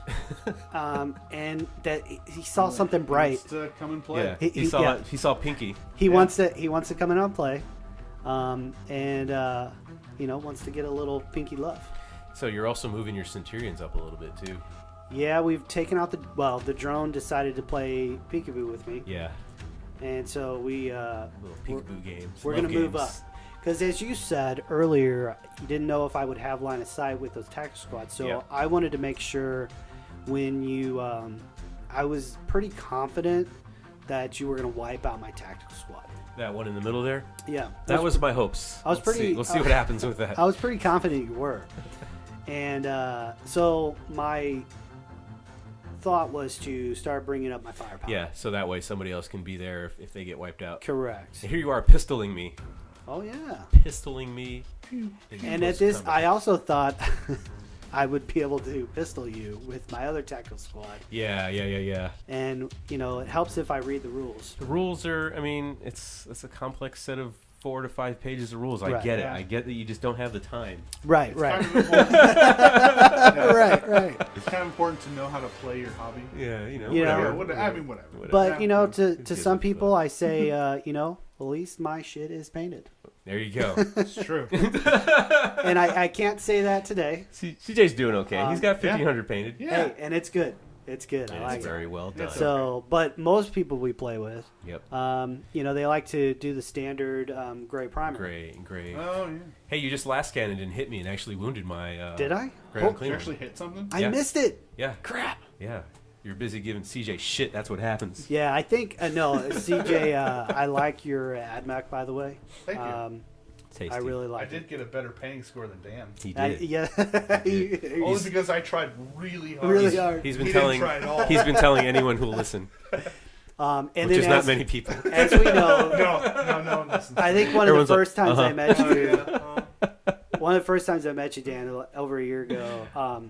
And that he saw something bright.
He wants to come and play.
Yeah, he saw Pinky.
He wants to come in and play. And wants to get a little Pinky love.
So you're also moving your Centurions up a little bit too.
Yeah, we've taken out the drone decided to play Peekaboo with me.
Yeah.
And so
little peekaboo games.
We're going to move up. Because as you said earlier, you didn't know if I would have line of sight with those tactical squads. So I wanted to make sure when you... I was pretty confident that you were going to wipe out my tactical squad.
That one in the middle there?
Yeah.
That was my hopes.
We'll see what
happens with that.
I was pretty confident you were. And so my... thought was to start bringing up my firepower.
Yeah, so that way somebody else can be there if they get wiped out.
Correct.
And here you are pistoling me.
Oh, yeah.
Pistoling me.
And at this, I also thought I would be able to pistol you with my other tactical squad.
Yeah.
And, it helps if I read the rules.
The rules are, it's a complex set of 4 to 5 pages of rules. I get it. I get that you just don't have the time.
Right.
Right. It's kind of important to know how to play your hobby.
Yeah,
whatever.
But to some people, I say, at least my shit is painted.
There you go.
It's true.
And I can't say that today.
CJ's doing okay. He's got 1,500 painted.
Yeah. Hey, and it's good. It's good. I like it.
Very well done.
So, but most people we play with,
they
like to do the standard gray primer.
Gray.
Oh, yeah.
Hey, you just last cannoned and hit me and actually wounded my...
Did I?
Did you actually hit something?
I missed it.
Yeah.
Crap.
Yeah. You're busy giving CJ shit. That's what happens.
Yeah, I think... no, CJ, I like your AdMac, by the way.
Thank you.
Tasty.
I really like
it. I did get a better painting score than Dan.
He did.
Yeah.
Only because I tried really hard.
Really hard.
He's been telling anyone who'll listen.
And
which
then
is not many people.
As we know...
No one listens.
I think one of the first times I met you... One of the first times I met you, Dan, over a year ago,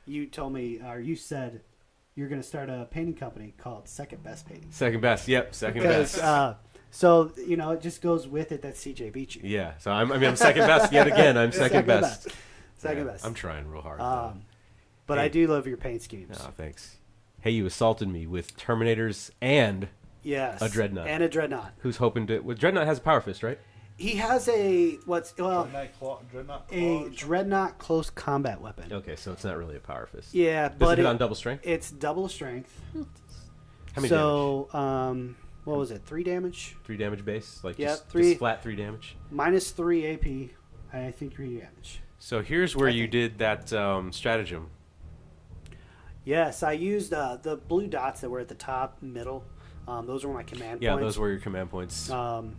you told me, or you said... You're going to start a painting company called Second Best Painting.
Second Best, yep. Second Best.
So, it just goes with it that CJ beat you.
Yeah, so I'm second best yet again. I'm second best.
Second best.
I'm trying real hard.
But I do love your paint schemes.
Oh, thanks. Hey, you assaulted me with Terminators and
a
Dreadnought.
And a Dreadnought.
Who's hoping to... Well, Dreadnought has a Power Fist, right?
He has a...
Dreadnought
Dreadnought close combat weapon.
Okay, so it's not really a Power Fist.
Yeah,
but... Does it hit on double strength?
It's double strength.
How many damage?
What was it? 3 damage?
3 damage base?
Just
flat 3 damage?
Minus 3 AP. I think 3 damage.
So here's where you did that stratagem.
Yes, I used the blue dots that were at the top, middle. Those were my command points.
Yeah, those were your command points.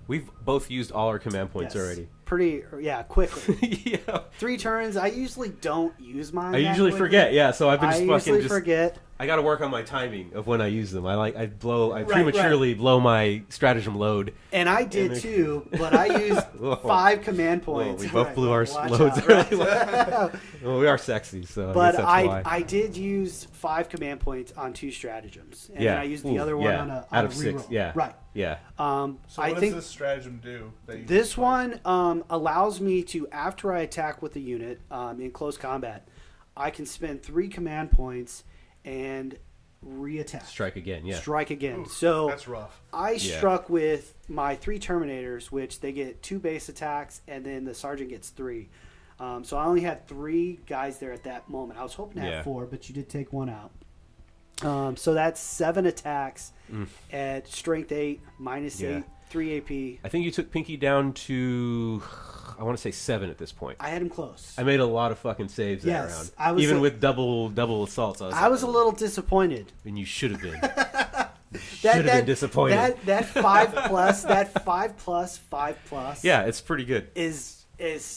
We've both used all our command points already.
Quickly.
Yeah.
3 turns. I usually don't use mine.
I usually forget. Yeah, so I've been
forget.
I got to work on my timing of when I use them. I prematurely blow my stratagem load.
And I did too, but I used 5 command points.
We both blew our loads early. Well, we are sexy, so
but
I guess that's why.
I did use 5 command points on 2 stratagems, and then I used the other one on a
out of
reroll.
6. Yeah,
right.
Yeah.
So what does this stratagem do?
This one allows me to, after I attack with a unit in close combat, I can spend 3 command points and re-attack.
Strike again, yeah.
Strike again.
Ooh,
so
that's rough.
I struck with my 3 Terminators, which they get 2 base attacks, and then the Sergeant gets 3. So I only had 3 guys there at that moment. I was hoping to have 4, but you did take 1 out. So that's 7 attacks at strength 8, -8, 3 AP.
I think you took Pinky down to, I want to say 7 at this point.
I had him close.
I made a lot of fucking saves that round.
I was
even with double assaults.
I was a little disappointed.
And you should have been. Should have been disappointed.
That 5+, that 5+.
Yeah, it's pretty good.
Is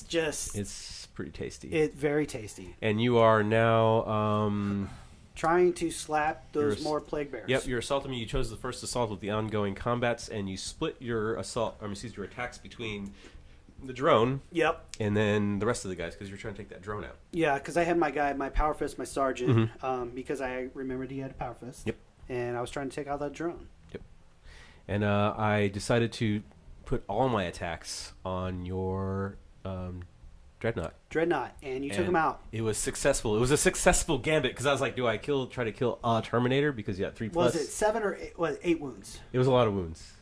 just.
It's pretty tasty.
It's very tasty.
And you are now
trying to slap those more plague bears.
Yep, you're assaulting me. You chose the first assault with the ongoing combats, and you split your your attacks between the drone.
Yep.
And then the rest of the guys, because you're trying to take that drone out.
Yeah, because I had my guy, my power fist, my sergeant, because I remembered he had a power fist.
Yep.
And I was trying to take out that drone.
Yep. And I decided to put all my attacks on your Dreadnought, and you took him out. It was successful. It was a successful gambit because I was like, do I try to kill a Terminator because you got 3+?
Was it 7 or 8? Was it 8 wounds?
It was a lot of wounds.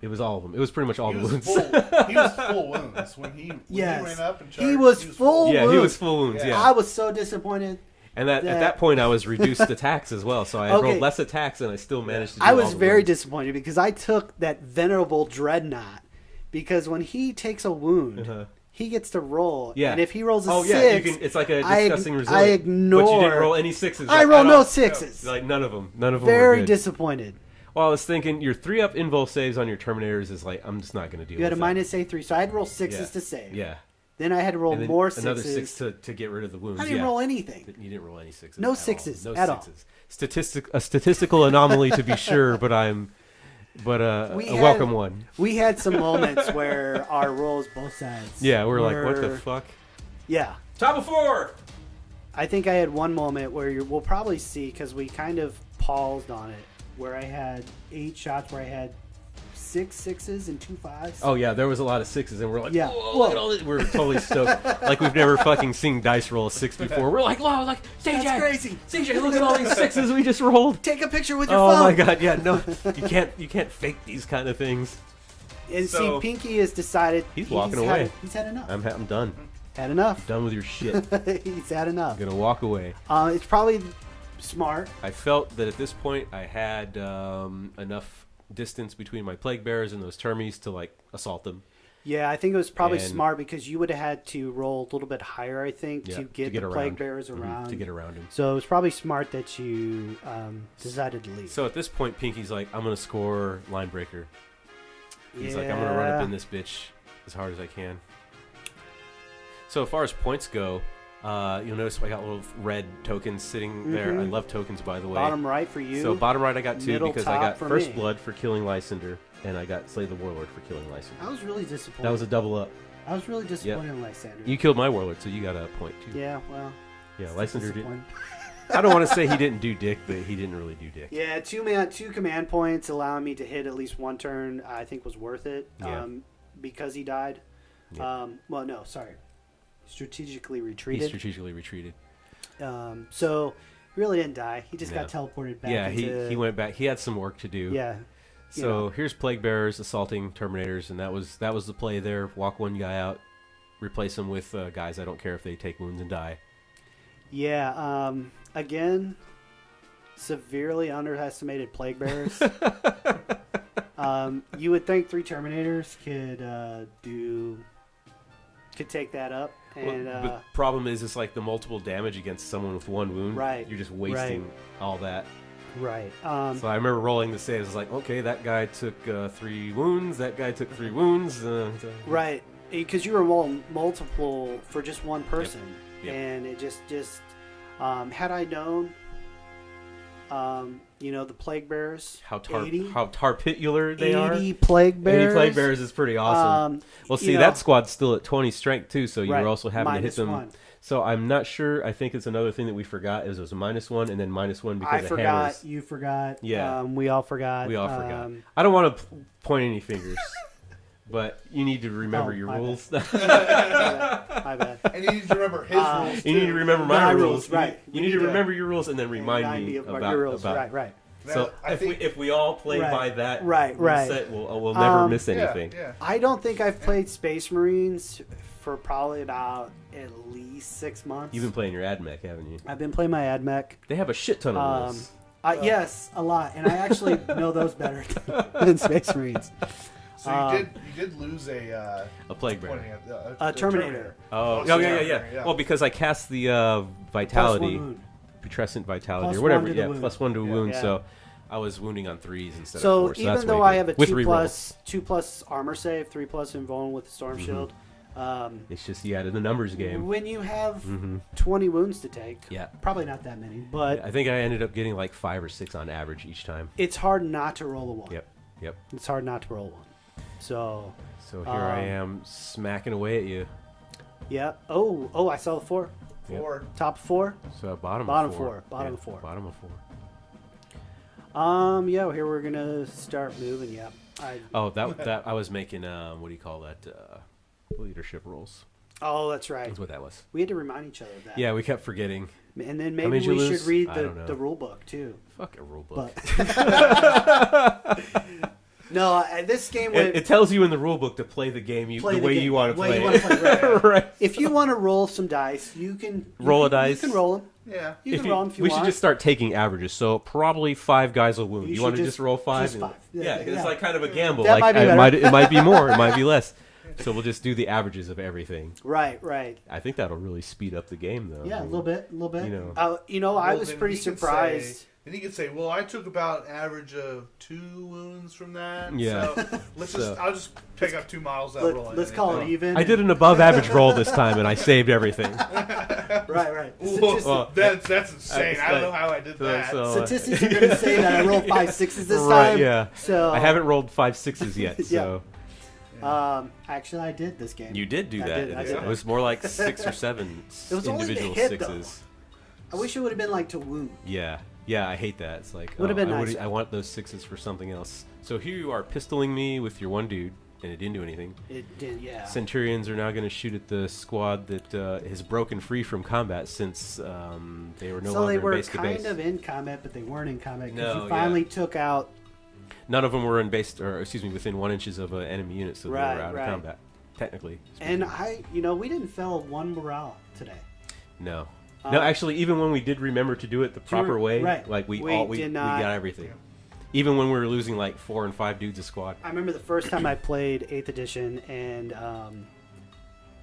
It was all of them. It was pretty much all the wounds.
He was full wounds when he ran up and charged.
He was full wounds.
Yeah, he was full wounds. Yeah.
I was so disappointed.
And at that point, I was reduced attacks as well, so I rolled less attacks, and I still managed to do
I was
all the
very
wounds.
Disappointed because I took that venerable Dreadnought, because when he takes a wound, he gets to roll.
Yeah.
And if he rolls a 6...
it's like a disgusting result.
I ignore...
But you didn't roll any 6s.
I rolled no 6s.
Like, none of them. None of them
very
were good.
Disappointed.
Well, I was thinking your 3-up invul saves on your Terminators is like, I'm just not going to do it.
You had a -A3, so I had to roll 6s to save.
Yeah.
Then I had to roll more 6s.
Another 6 to get rid of the wounds.
I didn't roll anything.
You didn't roll any 6s.
No 6s
No
at all.
A statistical anomaly to be sure, but a welcome one.
We had some moments where our rolls both sides.
Yeah, we're like, what the fuck?
Yeah.
Top of 4!
I think I had one moment where we'll probably see, because we kind of paused on it, where I had 8 shots where I had 6 6s and 2 5s.
Oh yeah, there was a lot of 6s, and we're like,
yeah,
whoa, look at all this. We're totally stoked, like we've never fucking seen dice roll a 6 before. We're like, wow, like CJ,
that's crazy.
CJ, look at all these 6s we just rolled.
Take a picture with your phone.
Oh my god, yeah, no, you can't fake these kind of things.
And see, Pinky has decided
he's walking away.
He's had enough.
I'm done.
Had enough.
Done with your shit.
He's had enough.
I'm gonna walk away.
It's probably smart.
I felt that at this point I had enough distance between my plague bearers and those termies to like assault them.
Yeah, I think it was probably smart, because you would have had to roll a little bit higher, I think, to get the plague bearers around.
To get around him.
So it was probably smart that you decided to leave.
So at this point, Pinky's like, I'm going to score line breaker. He's like, I'm going to run up in this bitch as hard as I can. So as far as points go, you'll notice I got little red tokens sitting there. I love tokens, by the way.
Bottom right for you.
So bottom right I got 2 because I got First
me.
Blood for killing Lysander, and I got Slay the Warlord for killing Lysander.
I was really disappointed.
That was a double up.
I was really disappointed in Lysander.
You killed my Warlord, so you got a point too.
Yeah, well.
Yeah, Lysander did. I don't want to say he didn't do dick, but he didn't really do dick.
Yeah, 2 command points allowing me to hit at least 1 turn, I think was worth it. Because he died.
Yeah.
Well, no, sorry. Strategically retreated.
He strategically retreated.
So he really didn't die. He just got teleported back.
Yeah, he went back. He had some work to do.
Yeah.
So here's plague bearers assaulting Terminators, and that was the play there. Walk one guy out, replace him with guys. I don't care if they take wounds and die.
Yeah. Again, severely underestimated plague bearers. You would think 3 Terminators could take that up. And,
but the problem is, it's like the multiple damage against someone with 1 wound.
Right.
You're just wasting all that.
Right.
So I remember rolling the saves. I was like, okay, that guy took 3 wounds. That guy took 3 wounds.
Right. Because you were rolling multiple for just 1 person.
Yep.
And it just had I known, the plague bearers,
how tarpitular they are.
80 plague bearers.
80 plague bearers is pretty awesome. Well, see, that squad's still at 20 strength too, so you're also having to hit them.
-1.
So I'm not sure. I think it's another thing that we forgot. It was a -1 and then -1 because of hammers.
You forgot.
Yeah.
We all forgot.
We all forgot. I don't want to point any fingers. But you need to remember your rules.
My bad.
And you need to remember his rules, too.
You need to remember my rules.
Right.
You need to remember your rules and then remind me about
your rules.
About.
Right.
So if we all play by that
set,
we'll never miss anything.
Yeah.
I don't think I've played Space Marines for probably about at least 6 months.
You've been playing your AdMech, haven't you?
I've been playing my AdMech.
They have a shit ton of rules.
Yes, a lot, and I actually know those better than Space Marines.
So you did lose a
plague bearer,
a Terminator.
Oh, yeah. Well, because I cast the Vitality, Putrescent Vitality, or whatever. Yeah, +1 to a wound. Yeah. So I was wounding on 3s instead of 4. So
even though I have a 2+ armor save, 3+ invuln with the Storm Shield.
It's just you added the numbers game.
When you have 20 wounds to take, probably not that many, but
I think I ended up getting like 5 or 6 on average each time.
It's hard not to roll a 1.
Yep.
It's hard not to roll 1. So
here I am smacking away at you.
Yep. Oh, I saw the 4. Top 4.
So bottom
4. Bottom of 4.
Bottom of 4.
Yeah. Here we're gonna start moving. Yep.
That I was making. What do you call that? Leadership rolls.
Oh, that's right.
That's what that was.
We had to remind each other of that.
Yeah, we kept forgetting.
And then maybe we should read the rule book too.
Fuck a rule book.
No, this game.
It tells you in the rule book to play the game the way you want to play it.
Right. If you want to roll some dice, you can
roll a dice.
You can roll them.
Yeah.
You can roll them if you
want.
We
should just start taking averages. So probably 5 guys will wound. You want to just roll 5?
Just 5.
It's like kind of a gamble.
That might be better.
It might be more. It might be less. So we'll just do the averages of everything.
Right.
I think that'll really speed up the game, though.
Yeah, a little bit. I was pretty surprised.
And you could say, well, I took about an average of 2 wounds from that.
Yeah.
So I'll just pick up 2 models that roll.
Let's call it even.
I did an above average roll this time, and I saved everything.
Right.
That's insane. I don't know how I did that.
Statistics are going to say that I rolled 5 6s this time.
Right, yeah.
So
I haven't rolled 5 6s yet, so...
Actually, I did this game.
You did do that. It was more like 6 or 7 individual 6s.
Though. I wish it would have been like to wound.
Yeah, I hate that. It's like
would have been nice.
I want those 6s for something else. So here you are pistoling me with your one dude, and it didn't do anything.
It did, yeah.
Centurions are now going to shoot at the squad that has broken free from combat since they were no longer in base to base.
So they were kind of in combat, but they weren't in combat because you finally took out.
None of them were within 1 inches of an enemy unit, so they were out of combat, technically.
And we didn't fail 1 morale today.
No. No, actually, even when we did remember to do it the proper way, like we got everything. Even when we were losing like 4 and 5 dudes a squad.
I remember the first time I played 8th edition, and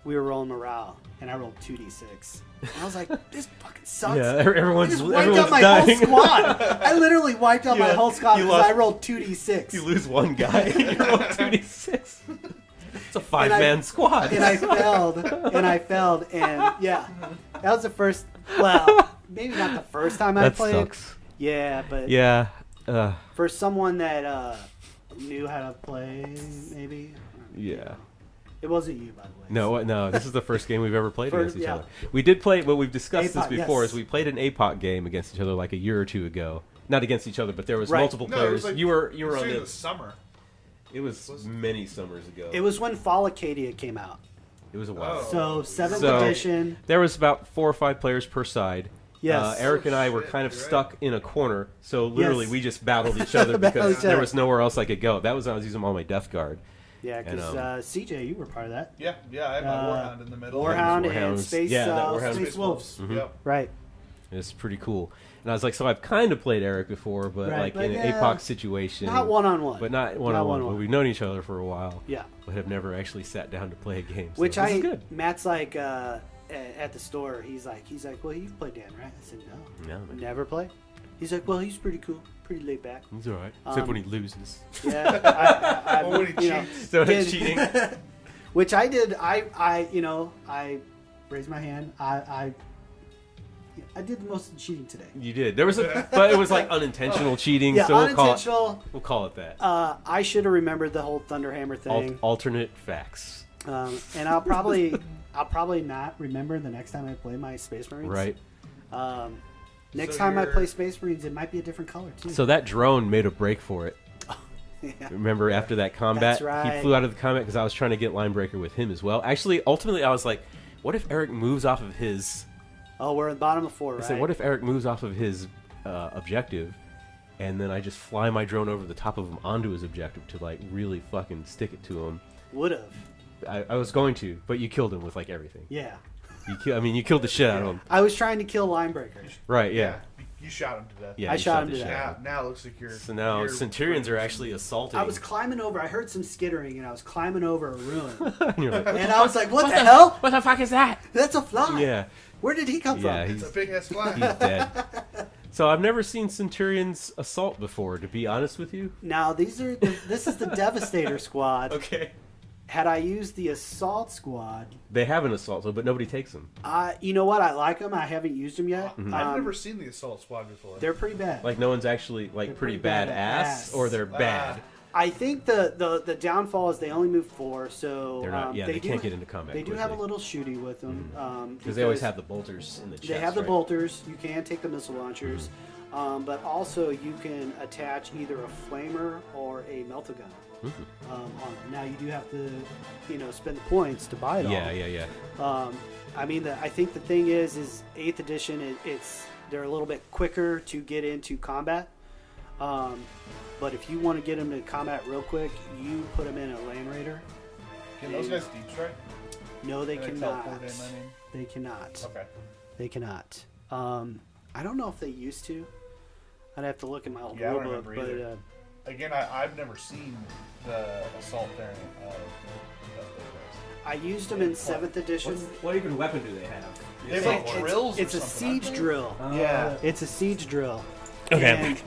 we were rolling morale, and I rolled 2d6. And I was like, this fucking sucks.
Yeah, everyone's
wiped out my
dying.
whole squad. I literally wiped out my whole squad because I rolled 2d6.
You lose 1 guy, and you roll 2d6. It's a 5-man squad.
And I failed, and yeah. That was the first, well, maybe not the first time I played.
That sucks.
Yeah, but
yeah,
for someone that knew how to play, maybe.
Yeah.
It wasn't you, by the way.
No. This is the first game we've ever played against each other. We did play. Well, we've discussed this before. Is we played an APOC game against each other like a year or 2 ago. Not against each other, but there was multiple players.
Like,
you were on
the summer.
It was many summers ago.
It was when Fall Acadia came out.
It was a while.
So 7th edition.
There was about 4 or 5 players per side.
Yes.
Eric and I were kind of stuck in a corner, so literally we just battled each other because there was nowhere else I could go. That was when I was using all my Death Guard.
Yeah, because CJ, you were part of that.
Yeah, I had my Warhound in the middle.
Warhound and Space Wolves.
Mm-hmm.
Yep.
Right.
It's pretty cool. And I was like, so I've kind of played Eric before, but in an APOC situation.
Not one-on-one.
But not one-on-one. But we've known each other for a while.
Yeah.
But have never actually sat down to play a game. So
Which
this is good.
Matt's like, at the store, he's like, well, you've played Dan, right? I said, no. Never played. He's like, well, he's pretty cool. Pretty laid back.
He's all right. Except when he loses.
Yeah.
When he cheats.
So it's cheating.
Which I did. I raised my hand. I did most of the cheating today.
You did. There was but it was like unintentional cheating.
Yeah,
so
unintentional.
We'll call it that.
I should have remembered the whole Thunderhammer thing.
Alternate facts.
And I'll probably not remember the next time I play my Space Marines.
Right.
Next time I play Space Marines, it might be a different color too.
So that drone made a break for it.
Yeah.
Remember after that combat,
That's right.
he flew out of the combat because I was trying to get Linebreaker with him as well. Actually, ultimately, I was like, what if Eric moves off of his...
Oh, we're at the bottom of 4, right?
I said, what if Eric moves off of his objective, and then I just fly my drone over the top of him onto his objective to like really fucking stick it to him?
Would have.
I was going to, but you killed him with like everything.
Yeah.
You killed the shit out of him.
I was trying to kill Linebreaker.
Right, yeah.
You shot him to death.
Yeah,
I shot him to death.
Now it looks like you're...
So now Centurions are actually assaulting.
I was climbing over. I heard some skittering, and I was climbing over a ruin.
And you're like,
And I was like, what the hell?
What the fuck is that?
That's a fly.
Yeah.
Where did he come from?
It's a big-ass fly.
He's dead. So I've never seen Centurions assault before, to be honest with you.
Now, this is the Devastator squad.
Okay.
Had I used the Assault squad...
They have an assault, but nobody takes them.
You know what? I like them. I haven't used them yet.
I've never seen the Assault Squad before.
They're pretty bad.
Like, no one's actually, like, pretty bad ass, or they're bad?
I think the downfall is they only move 4, so...
They're not, they can't get into combat
They do have a little shooty with them.
Because they always have the bolters in the chest,
They have the bolters. You can take the missile launchers. But also, you can attach either a flamer or a melta-gun. On them. Now you do have to, spend the points to buy it all.
Yeah.
I mean, I think the thing is 8th edition. They're a little bit quicker to get into combat. But if you want to get them to combat real quick, you put them in a Land Raider.
Can those guys deep strike?
No, they cannot.
They
cannot.
Okay.
They cannot. I don't know if they used to. I'd have to look in my old rulebook, but.
Again, I've never seen the assault variant of those.
I used them in 7th edition.
What even weapon do they have?
They have like drills.
It's a siege drill.
Yeah,
it's a siege drill.
Okay.
And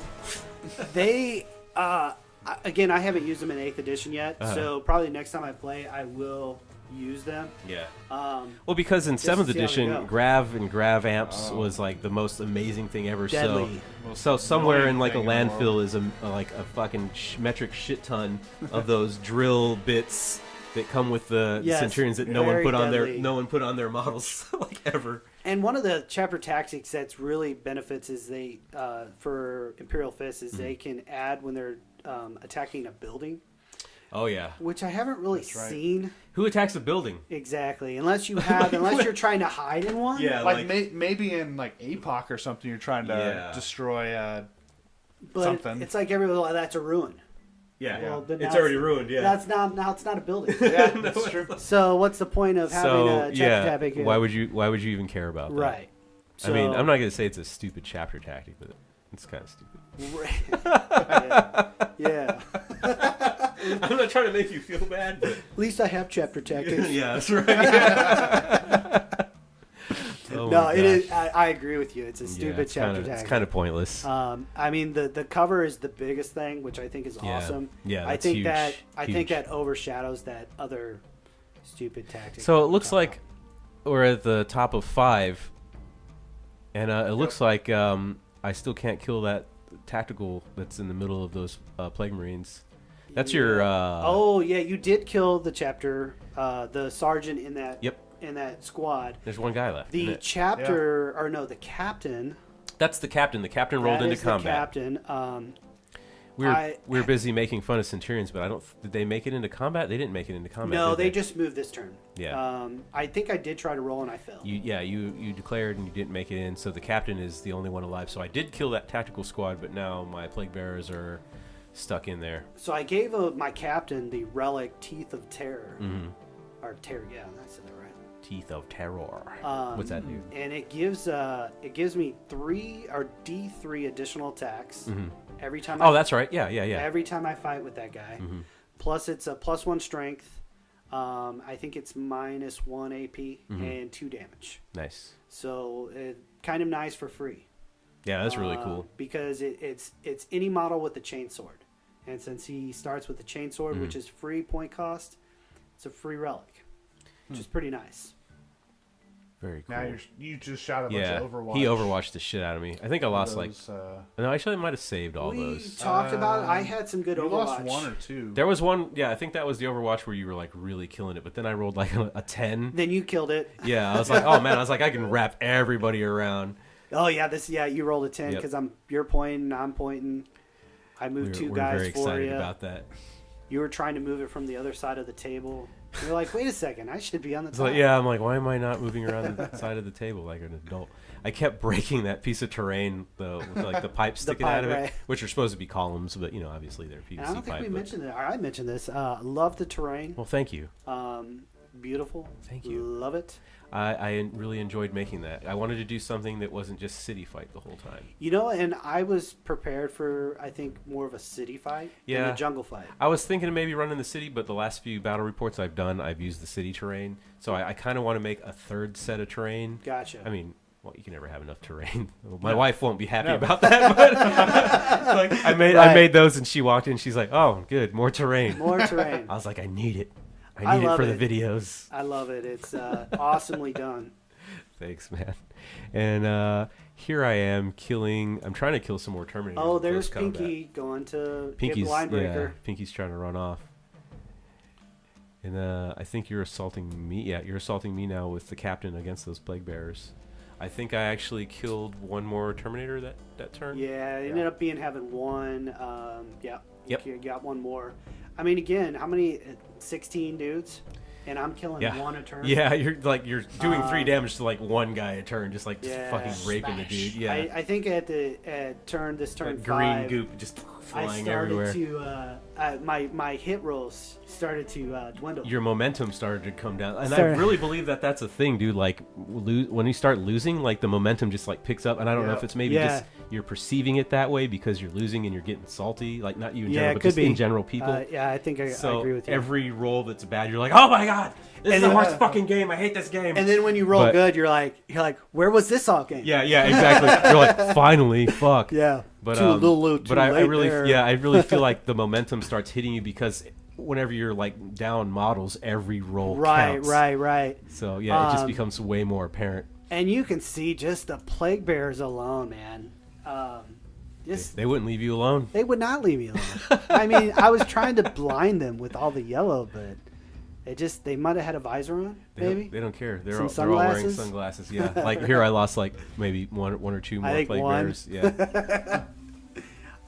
they, again, I haven't used them in 8th edition yet, so probably next time I play, I will use them.
Yeah. Well, because in 7th edition, Grav and Grav amps
Oh.
was like the most amazing thing ever.
Deadly.
So somewhere in like a landfill is like a fucking metric shit ton of those drill bits that come with the Centurions that no one put on their models like ever.
And one of the chapter tactics that's really benefits is they for Imperial Fist is they can add when they're attacking a building.
Oh yeah,
which I haven't really seen.
Who attacks a building?
Exactly, unless you're trying to hide in one.
Yeah, like maybe in like APOC or something, you're trying to destroy something.
It's like that's a ruin.
Yeah, well, it's already ruined. Yeah,
that's it's not a building.
Yeah, that's true.
So what's the point of having a chapter tactic?
Why would you even care about that?
Right.
So, I mean, I'm not going to say it's a stupid chapter tactic, but it's kind of stupid.
Yeah.
I'm not trying to make you feel bad, but
at least I have chapter tactics.
Yeah, that's right.
No, it is. I agree with you. It's a stupid chapter tactic.
It's kind of pointless.
I mean, the cover is the biggest thing, which I think is awesome.
Yeah,
I think
huge,
I think that overshadows that other stupid tactic.
So it looks like we're at the top of 5, and it looks like I still can't kill that tactical that's in the middle of those Plague Marines. That's your.
Oh yeah, you did kill the chapter, the sergeant in that.
Yep.
In that squad.
There's one guy left.
The captain.
That's the captain. The captain rolled into combat.
The captain.
We were busy making fun of Centurions, but did they make it into combat? They didn't make it into combat.
No, they just moved this turn.
Yeah.
I think I did try to roll and I failed.
You declared and you didn't make it in, so the captain is the only one alive. So I did kill that tactical squad, but now my plague bearers are stuck in there.
So I gave my captain the relic Teeth of Terror.
Mm-hmm.
Or Terror, yeah, I said that right.
Teeth of Terror. What's that do?
And it gives me D3 additional attacks every time.
That's right. Yeah.
Every time I fight with that guy.
Mm-hmm.
Plus, it's a +1 strength. I think it's -1 AP and 2 damage.
Nice.
So kind of nice for free.
Yeah, that's really cool.
Because it's any model with a chainsword, and since he starts with a chainsword, which is free point cost, it's a free relic, which is pretty nice.
Very cool.
Now you just shot a bunch of Overwatch.
He overwatched the shit out of me. I think I lost no, actually I might have saved all those.
We talked about it. I had some good Overwatch.
Lost 1 or 2.
There was one, I think that was the Overwatch where you were like really killing it, but then I rolled like a 10.
Then you killed it.
Yeah, I was like, oh man, I can wrap everybody around.
Oh yeah, you rolled a 10 because you're pointing, I'm pointing. I moved 2 guys for you.
We're very excited about that.
You were trying to move it from the other side of the table. You're like, wait a second, I should be on the top.
I'm like, why am I not moving around the side of the table like an adult? I kept breaking that piece of terrain with like the pipes sticking out of it, which are supposed to be columns, but obviously they're PVC pipe.
I don't think we mentioned it. I mentioned this. Love the terrain.
Well, thank you.
beautiful.
Thank you.
Love it.
I really enjoyed making that. I wanted to do something that wasn't just city fight the whole time.
And I was prepared for, I think, more of a city fight than a jungle fight.
I was thinking of maybe running the city, but the last few battle reports I've done, I've used the city terrain. So I kind of want to make a third set of terrain.
Gotcha.
I mean, well, you can never have enough terrain. My wife won't be happy about that, but like I made those, and she walked in, she's like, "Oh, good, more terrain."
More terrain.
I was like, "I need it. I need it for the videos."
I love it. It's awesomely done.
Thanks, man. And here I am I'm trying to kill some more Terminators.
Oh, there's Pinky going to
Pinky's
line breaker.
Yeah, Pinky's trying to run off. And I think you're assaulting me. Yeah, you're assaulting me now with the captain against those plague bearers. I think I actually killed one more Terminator that turn.
Yeah, it ended up having one. Yep. You got one more. I mean, again, how many? 16 dudes, and I'm killing one a turn.
Yeah, you're doing 3 damage to like one guy a turn, just fucking raping the dude. Yeah,
I think at turn 5,
green goop just flying everywhere.
My hit rolls started to dwindle.
Your momentum started to come down, and I really believe that's a thing, dude. Like when you start losing, like the momentum just like picks up, and I don't know if it's maybe just you're perceiving it that way because you're losing and you're getting salty, like not you in general, but just in general people.
I think I agree with you.
Every roll that's bad, you're like, oh my god, this is the worst fucking game. I hate this game.
And then when you roll good, you're like, where was this all game?
Yeah, exactly. You're like, finally, fuck.
Yeah.
But
I
really feel like the momentum starts hitting you because whenever you're like down models, every roll counts.
Right.
So yeah, it just becomes way more apparent.
And you can see just the plague bearers alone, man.
They wouldn't leave you alone.
They would not leave me alone. I mean, I was trying to blind them with all the yellow, but they might have had a visor on, maybe.
They don't care. They're all wearing sunglasses. Yeah, like here I lost like maybe one or two more plague bearers. Yeah.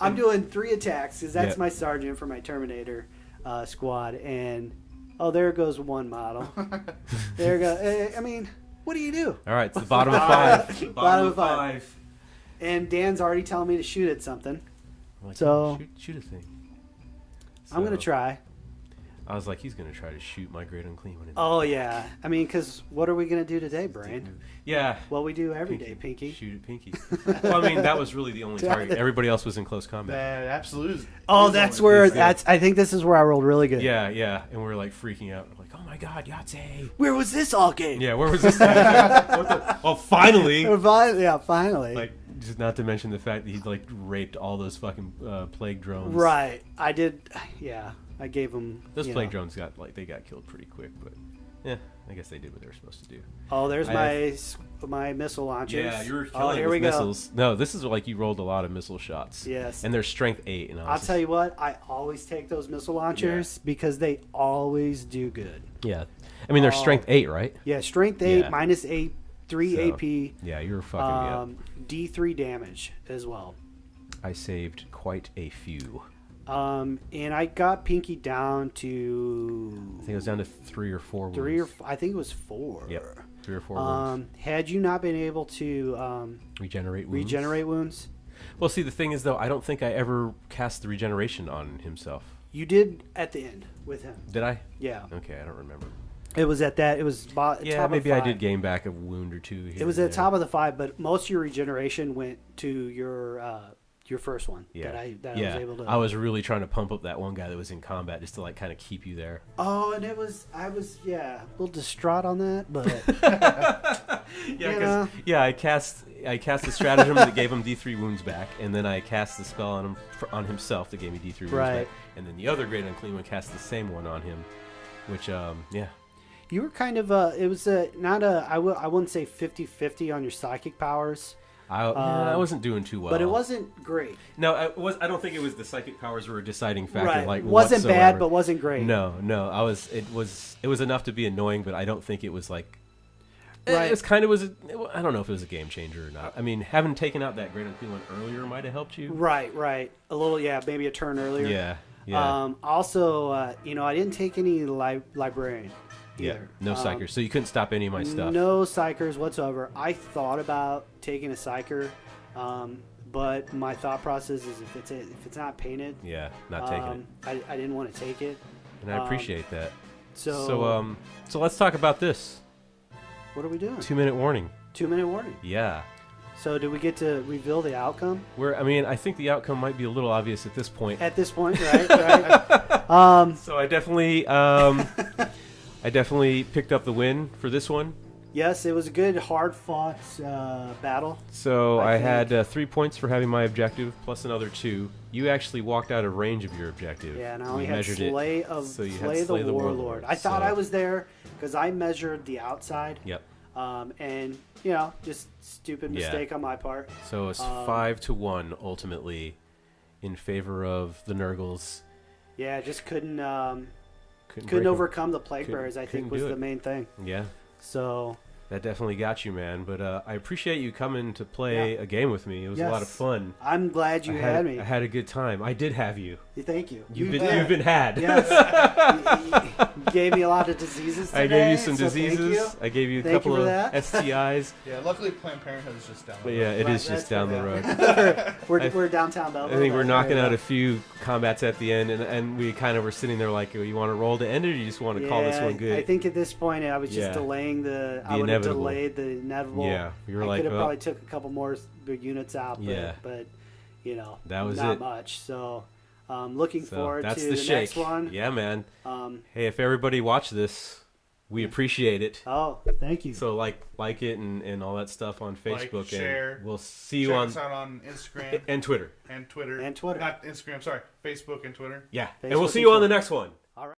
I'm doing 3 attacks because that's my sergeant for my Terminator squad, and there goes one model. There goes. I mean, what do you do?
All right, it's the bottom of 5.
Bottom of 5. And Dan's already telling me to shoot at something.
Like,
so
shoot a thing. So,
I'm gonna try.
I was like, he's gonna try to shoot my great unclean one.
Oh yeah, I mean, because what are we gonna do today, Brain?
Yeah.
Well, we do every day, Pinky.
Shoot at Pinky. Well, I mean, that was really the only target. Everybody else was in close combat.
Absolutely.
Oh, that's where I think this is where I rolled really good.
Yeah, and we were like freaking out. I'm like, oh my god, Yahtzee!
Where was this all game?
Yeah, where was this? Oh, finally!
Yeah, finally.
Like, just not to mention the fact that he like raped all those fucking plague drones.
Right, I did. Yeah, I gave him.
Those plague drones got killed pretty quick, but yeah, I guess they did what they were supposed to do.
Oh, there's my missile launchers.
Yeah, you were killing with missiles. No, this is like you rolled a lot of missile shots.
Yes,
and they're strength 8. And
I'll tell you what, I always take those missile launchers because they always do good.
Yeah, I mean they're strength 8, right?
Yeah, strength 8 minus 8, 3 AP.
Yeah, you were fucking me up.
D3 damage as well.
I saved quite a few.
And I got Pinky down to...
I think it was down to 3 or 4 wounds.
I think it was 4.
Yep, 3 or 4 wounds.
Had you not been able to...
regenerate
wounds?
Well, see, the thing is, though, I don't think I ever cast the regeneration on himself.
You did at the end with him.
Did I?
Yeah.
Okay, I don't remember.
It was at that. It was top
maybe
of 5.
I did gain back a wound or 2 here.
It was at the top of the 5, but most of your regeneration went to your first one.
Yeah.
That I was able to.
I was really trying to pump up that one guy that was in combat just to like kind of keep you there.
Oh, and I was a little distraught on that, but
I cast the stratagem that gave him D3 wounds back, and then I cast the spell on himself that gave me D3 wounds back, and then the other great unclean one cast the same one on him, which
You were kind of it was not I wouldn't say 50-50 on your psychic powers.
I wasn't doing too well,
but it wasn't great.
No, I don't think it was the psychic powers were a deciding factor.
Right.
Like
wasn't
whatsoever.
Bad, but wasn't great.
No. It was enough to be annoying, but I don't think it was like.
Right.
It was I don't know if it was a game changer or not. I mean, having taken out that great unclean one earlier might have helped you.
Right. A little, maybe a turn earlier.
Yeah.
Also, I didn't take any librarian.
Yeah, no psychers. So you couldn't stop any of my stuff.
No psychers whatsoever. I thought about taking a psycher, but my thought process is if it's not painted,
not taking it.
I didn't want to take it.
And I appreciate that.
So
let's talk about this.
What are we doing?
2-minute warning.
2-minute warning.
Yeah.
So do we get to reveal the outcome?
I think the outcome might be a little obvious at this point.
At this point, right?
So I definitely picked up the win for this one.
Yes, it was a good, hard-fought battle.
So I had 3 points for having my objective, plus another 2. You actually walked out of range of your objective.
Yeah, and I only had Slay the Warlord. I thought I was there because I measured the outside.
Yep.
And, just stupid mistake on my part.
So it's 5-1 ultimately in favor of the Nurgles.
Yeah, just couldn't overcome the Plague Bearers, I think, was the main thing.
Yeah.
So
that definitely got you, man. But I appreciate you coming to play a game with me. It was a lot of fun.
I'm glad you had me.
I had a good time. I did have you.
Thank you.
You've been had.
Yes. You gave me a lot of diseases today.
I gave you some diseases. I gave you a couple of STIs.
Yeah, luckily Planned Parenthood is just down the road.
But yeah, it is just down the road.
We're downtown Belleville.
I think we're knocking out a few combats at the end, and we kind of were sitting there like, you want to roll to end it, or you just want to call this one good?
I think at this point I was just delaying I would have delayed the inevitable.
Yeah, you were
could have probably took a couple more units out, but
that was
not much. So looking forward to the next one.
Yeah, man. Hey, if everybody watched this, we appreciate it.
Oh, thank you.
So like it and all that stuff on Facebook,
share.
And we'll see you on.
Check us out on Instagram
and Twitter.
And Twitter.
And Twitter.
Not Instagram. Sorry, Facebook and Twitter.
Yeah, and we'll see you on the next one.